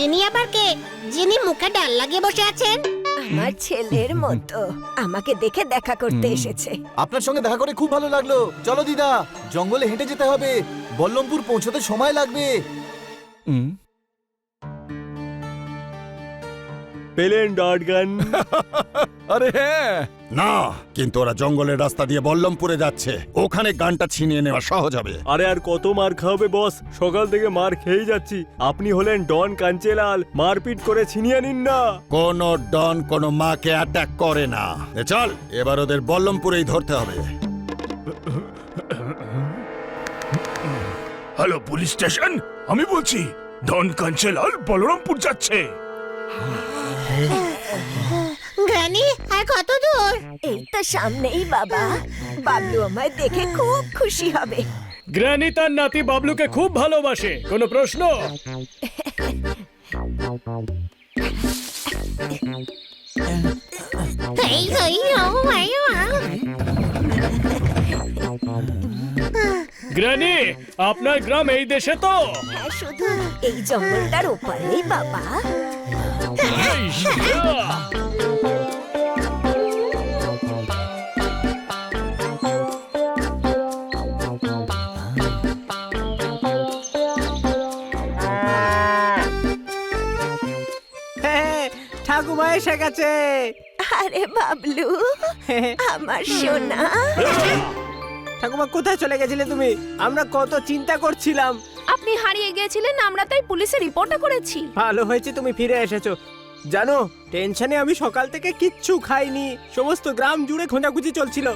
ইনি আবার কে, যিনি মুখে ডাল লাগিয়ে বসে আছেন? আমার ছেলের মতো আমাকে দেখে দেখা করতে এসেছে। আপনার সঙ্গে দেখা করে খুব ভালো লাগলো। চলো দিদা, জঙ্গলে হেঁটে যেতে হবে, বল্লমপুর পৌঁছতে সময় লাগবে। পেলেন ডট গান? আরে হ্যাঁ, না, কিন্তু ওরা জঙ্গলের রাস্তা দিয়ে বল্লমপুরে যাচ্ছে, ওখানে গানটা ছিনিয়ে নেওয়া সহজ হবে। আরে আর কত মার খাওয়াবে বস, সকাল থেকে মার খেয়েই যাচ্ছি। আপনি হলেন ডন কাঞ্চেলাল, মারপিট করে ছিনিয়ে নিন না। কোন ডন কোন মাকে অ্যাটাক করে না। চল, এবার ওদের বল্লমপুরেই ধরতে হবে। হ্যালো পুলিশ স্টেশন, আমি বলছি ডন কাঞ্চেলাল বলরামপুর যাচ্ছে। গ্র্যানি, আর কত দূর? এই তো সামনেই বাবা। বাবলু আমায় দেখে খুব খুশি হবে। গ্র্যানি তার নাতি বাবলুকে খুব ভালোবাসে, কোনো প্রশ্ন? এই এই ও এই ও। গ্র্যানি, আপনার গ্রাম এই দেশে তো? হ্যাঁ, শুধু এই জঙ্গলটার ওপারেই বাবা। ঠাকুমা এসে গেছে। আরে বাবলু, আমার সোনা। ঠাকুমা কোথায় চলে গেছিলে তুমি? আমরা কত চিন্তা করছিলাম। আপনি হারিয়ে গিয়েছিলেন, আমরা তাই পুলিশে রিপোর্টও করেছি। ভালো হয়েছে তুমি ফিরে এসেছো। জানো, টেনশনে আমি সকাল থেকে কিচ্ছু খাইনি, সমস্ত গ্রাম জুড়ে খোঁজাখুঁজি চলছিল।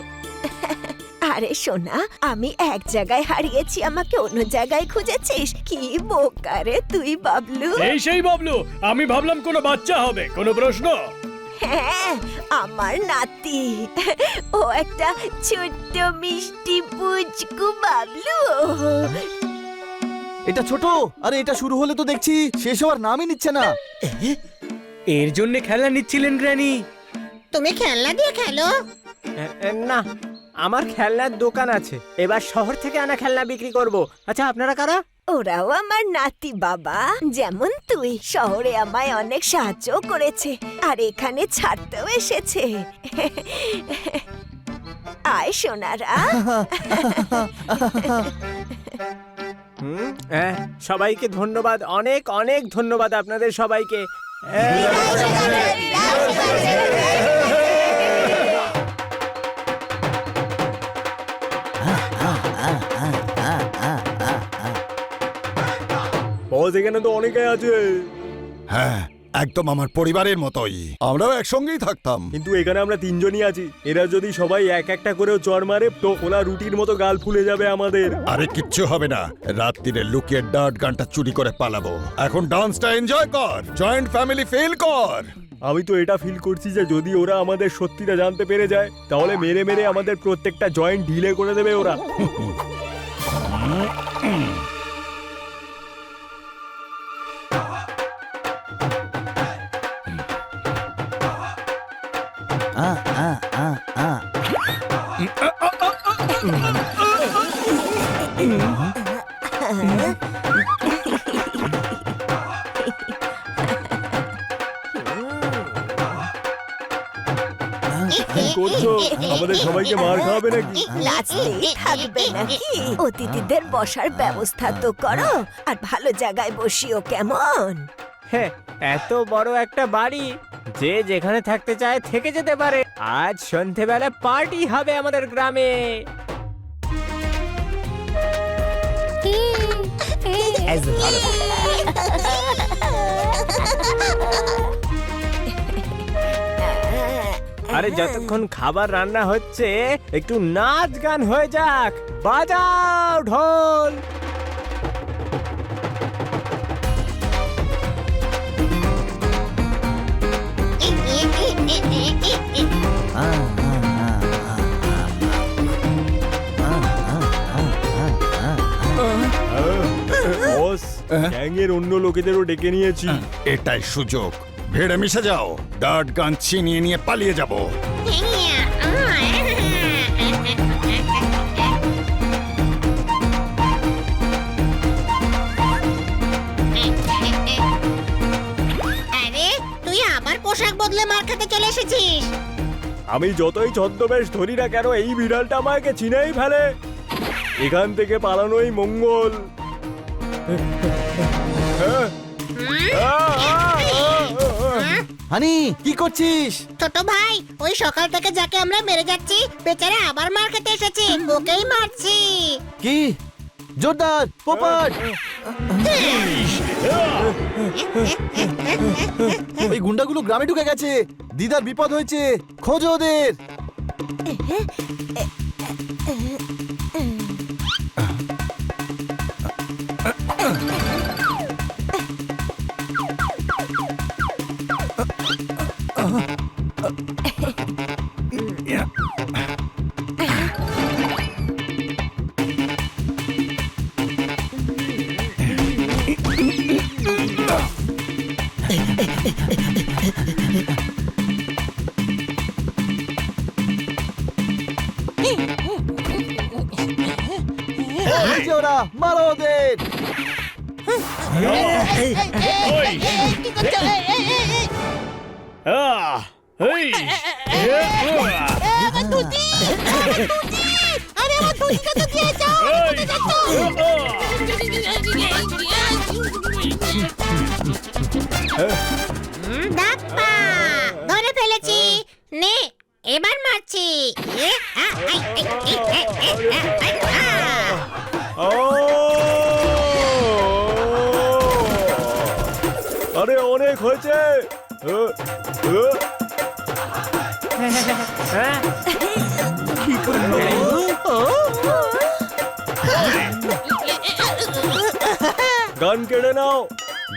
আরে সোনা, আমি এক জায়গায় হারিয়েছি, আমাকে অন্য জায়গায় খুঁজেছিস? কি বোকা রে তুই বাবলু। এই সেই বাবলু, আমি ভাবলাম কোনো বাচ্চা হবে, কোনো প্রশ্ন? হ্যাঁ, আমার নাতি। ও একটা ছোট্ট মিষ্টি পুচকু বাবলু। এটা ছোট, আরে এটা শুরু হলে তো দেখছি শেষ হওয়ার নামই নিচ্ছে না। এর জন্য খেলা নিচ্ছিলেন গ্র্যানি? তুমি খেলনা দিয়ে খেলো? না, আমার খেলনার দোকান আছে, এবার শহর থেকে আনা খেলনা বিক্রি করব। আচ্ছা, আপনারা কারা? ওরাও আমার নাতি বাবা, যেমন তুই। শহরে আমায় অনেক সাহায্য করেছে আর এখানে ছাড়তেও এসেছে। আয় সোনারা। সবাইকে ধন্যবাদ, অনেক অনেক ধন্যবাদ আপনাদের সবাইকে। বস, এখানে তো অনেকে আছে। হ্যাঁ, একদম আমার পরিবারের মতোই, আমরাও একসঙ্গেই থাকতাম। কিন্তু এখানে আমরা তিনজনই আছি, এরা যদি সবাই এক একটা করেও চড় মারে তো ওলা রুটির মতো গাল ফুলে যাবে আমাদের। আরে কিচ্ছু হবে না, রাত্রিরে লুকিয়ে ডার্ট গানটা চুরি করে পালাবো। এখন ডান্সটা এনজয় কর, জয়েন্ট ফ্যামিলি ফিল কর। আমি তো এটা ফিল করছি যে যদি ওরা আমাদের সত্যিটা জানতে পেরে যায় তাহলে মেরে মেরে আমাদের প্রত্যেকটা জয়েন্ট ঢিলে করে দেবে ওরা। কি করছো? আমাদের সবাইকে মার খাওয়াবে নাকি? নাচতেই থাকবে নাকি? অতিথিদের বসার ব্যবস্থা তো করো, আর ভালো জায়গায় বসিও কেমন? হ্যাঁ, এত বড় একটা বাড়ি, যে যেখানে থাকতে চায় থেকে যেতে পারে। আজ সন্ধেবেলা পার্টি হবে আমাদের গ্রামে। আরে যতক্ষণ খাবার রান্না হচ্ছে একটু নাচ গান হয়ে যাক। বাজাও ঢোল। বস, গ্যাংয়ের অন্য লোকেদেরও ডেকে নিয়েছি। এটাই সুযোগ, ভিড়ে মিশে যাও, ডার্ট গান ছিনিয়ে নিয়ে পালিয়ে যাব। আরে তুই আবার পোশাক বদলে মার খেতে চলে এসেছিস। আমি যতই ছদ্মবেশ ধরি না কেন, এই বিড়ালটা আমাকে চিনেই ফেলে। এখান থেকে পালানোই মঙ্গল। হানি, কি করছিস? ছোট ভাই, ওই সকাল থেকে যাকে আমরা মেরে যাচ্ছি বেচারা আবার মার খেতে এসেছে, ওকেই মারছি। কি? জোরদার পোপট! ওই গুন্ডাগুলো গ্রামে ঢুকে গেছে, দিদার বিপদ হয়েছে, খোঁজো ওদের। ওরা মারো ওদের। ধরে ফেলেছি, নে এবার মারছি। আরে অনেক হয়েছে। গান কেড়ে নাও।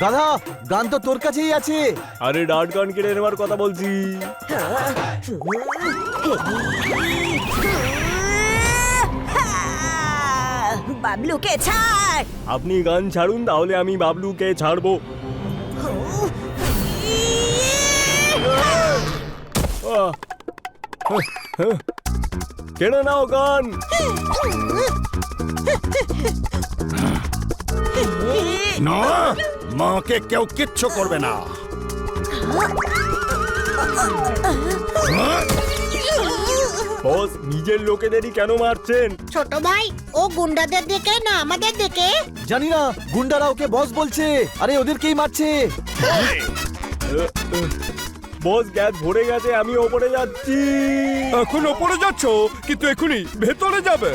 গাধা, গান তো তোর কাছেই আছে। আরে ডার্ট গান কেড়ে নেওয়ার কথা বলছি। বাবলুকে ছাড়। আপনি গান ছাড়ুন, তাহলে আমি বাবলুকে ছাড়বো। কেড়ে নাও গান। না, মাকে কেউ কিচ্ছু করবে না। বস, নিজের লোকেদেরই কেন মারছেন? ছোট ভাই, ও গুন্ডাদের দিকে না আমাদের দিকে? জানি না, গুন্ডারা ওকে বস বলছে। আরে ওদেরকেই মারছে। বস, গ্যাস ভরে গেছে, আমি ওপরে যাচ্ছি। এখন ওপরে যাচ্ছ, কিন্তু এখনই ভেতরে যাবে।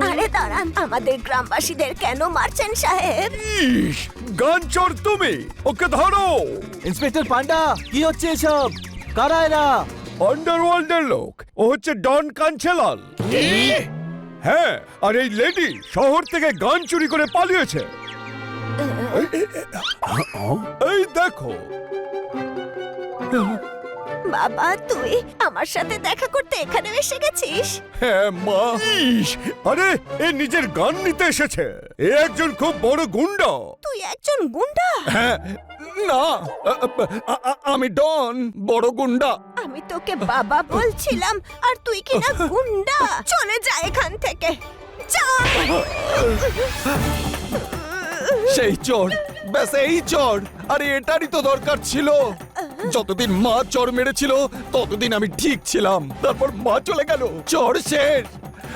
আরে দাঁড়ান, আমাদের গ্রামবাসীদের কেন মারছেন সাহেব? গান চোর তুমি, ওকে ধরো। ইন্সপেক্টর পান্ডা, কি হচ্ছে এসব? কারা এরা? আন্ডারওয়ার্ল্ডের লোক। ও হচ্ছে ডন কাঞ্চেলাল। হ্যাঁ, আর এই লেডি শহর থেকে গান চুরি করে পালিয়েছে। এই দেখো। বাবা তুই আমার সাথে দেখা করতে এখানে এসে গেছিস? হ্যাঁ মা। ইস, আরে এ নিজের গান নিতে এসেছে। এ একজন খুব বড় গুন্ডা। তুই একজন গুন্ডা? হ্যাঁ, না, আমি ডন, বড় গুন্ডা। আমি তোকে বাবা বলছিলাম আর তুই কিনা গুন্ডা। চলে যা এখান থেকে, যা। সেই চোর, ব্যাস এই চোর। আরে এটারই তো দরকার ছিল। যতদিন মা চোর মেরেছিল ততদিন আমি ঠিক ছিলাম। তারপর মা চলে গেল, চোর শেষ,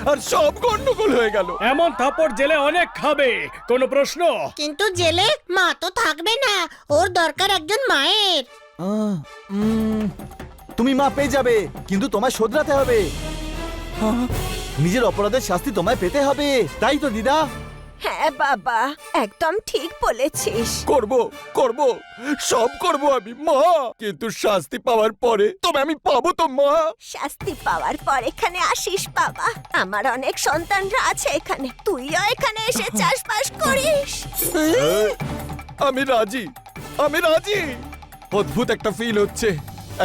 আর সব গন্ডগোল হয়ে গেল। এমন থাপড় জেলে অনেক খাবে, কোনো প্রশ্ন? কিন্তু জেলে মা তো থাকবে না, ওর দরকার একজন মায়ের। তুমি মা পেয়ে যাবে, কিন্তু তোমায় শোধরাতে হবে। নিজের অপরাধের শাস্তি তোমায় পেতে হবে, তাই তো দিদা? হ্যাঁ বাবা, একদম ঠিক বলেছিস। করব করব, সব করব আমি মা, কিন্তু শাস্তি পাওয়ার পরে তবে আমি পাবো তো মা। শাস্তি পাওয়ার পর এখানে আসিস বাবা। আমার অনেক সন্তানরা আছে এখানে, তুইও এখানে এসে চাষবাস করিস। আমি রাজি, আমি রাজি। অদ্ভুত একটা ফিল হচ্ছে।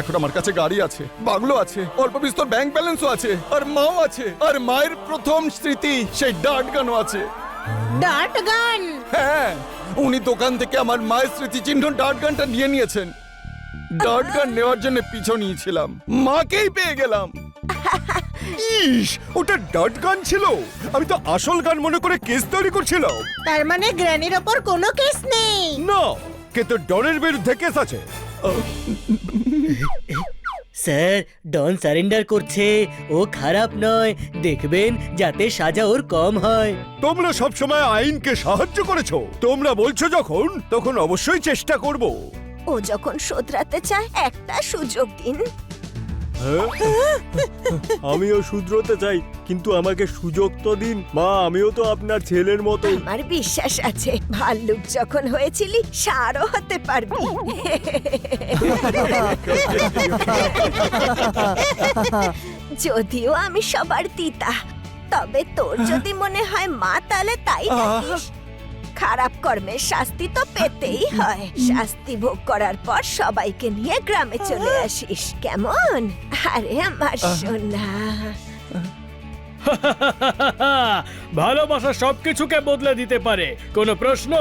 এখন আমার কাছে গাড়ি আছে, বাংলো আছে, অল্প বিস্তর ব্যাংক ব্যালেন্সও আছে, আর মাও আছে, আর মায়ের প্রথম স্মৃতি সেই ডার্ট গানও আছে। ডার্ট গান? হ্যাঁ, উনি দোকান থেকে আমার মায়ের স্মৃতিচিহ্ন ডার্ট গানটা নিয়ে নিয়েছেন। ডার্ট গান নেওয়ার জন্য পিছু নিয়েছিলাম, মাকেই পেয়ে গেলাম। ইস, ওটা ডার্ট গান ছিল। আমি তো আসল গান মনে করে কেস তৈরি করছিলাম। তার মানে গ্র্যানির ওপর কোনো কেস নেই? না, কিন্তু ডনের বিরুদ্ধে কেস আছে। স্যার, ডন সারেন্ডার করছে, ও খারাপ নয়, দেখবেন যাতে সাজা ওর কম হয়। তোমরা সবসময় আইনকে সাহায্য করেছো, তোমরা বলছো যখন, তখন অবশ্যই চেষ্টা করব। ও যখন শোধরাতে চায় একটা সুযোগ দিন। আমিও শুধরোতে চাই, কিন্তু আমাকে সুযোগ তো দিন মা। আমিও তো আপনার ছেলের মতো। আমার বিশ্বাস আছে, ভাল্লুক যখন হয়েছিলি ষাঁড়ও হতে পারবি। যদিও আমি সবার দিতা, তবে তোর যদি মনে হয় মা, তাহলে তাই থাকিস। খারাপ কর্মের শাস্তি তো পেতেই হয়। শাস্তি ভোগ করার পর সবাইকে নিয়ে গ্রামে চলে আসিস, কেমন? আরে আমার সোনা। ভালোবাসা সবকিছুকে বদলে দিতে পারে, কোনো প্রশ্ন?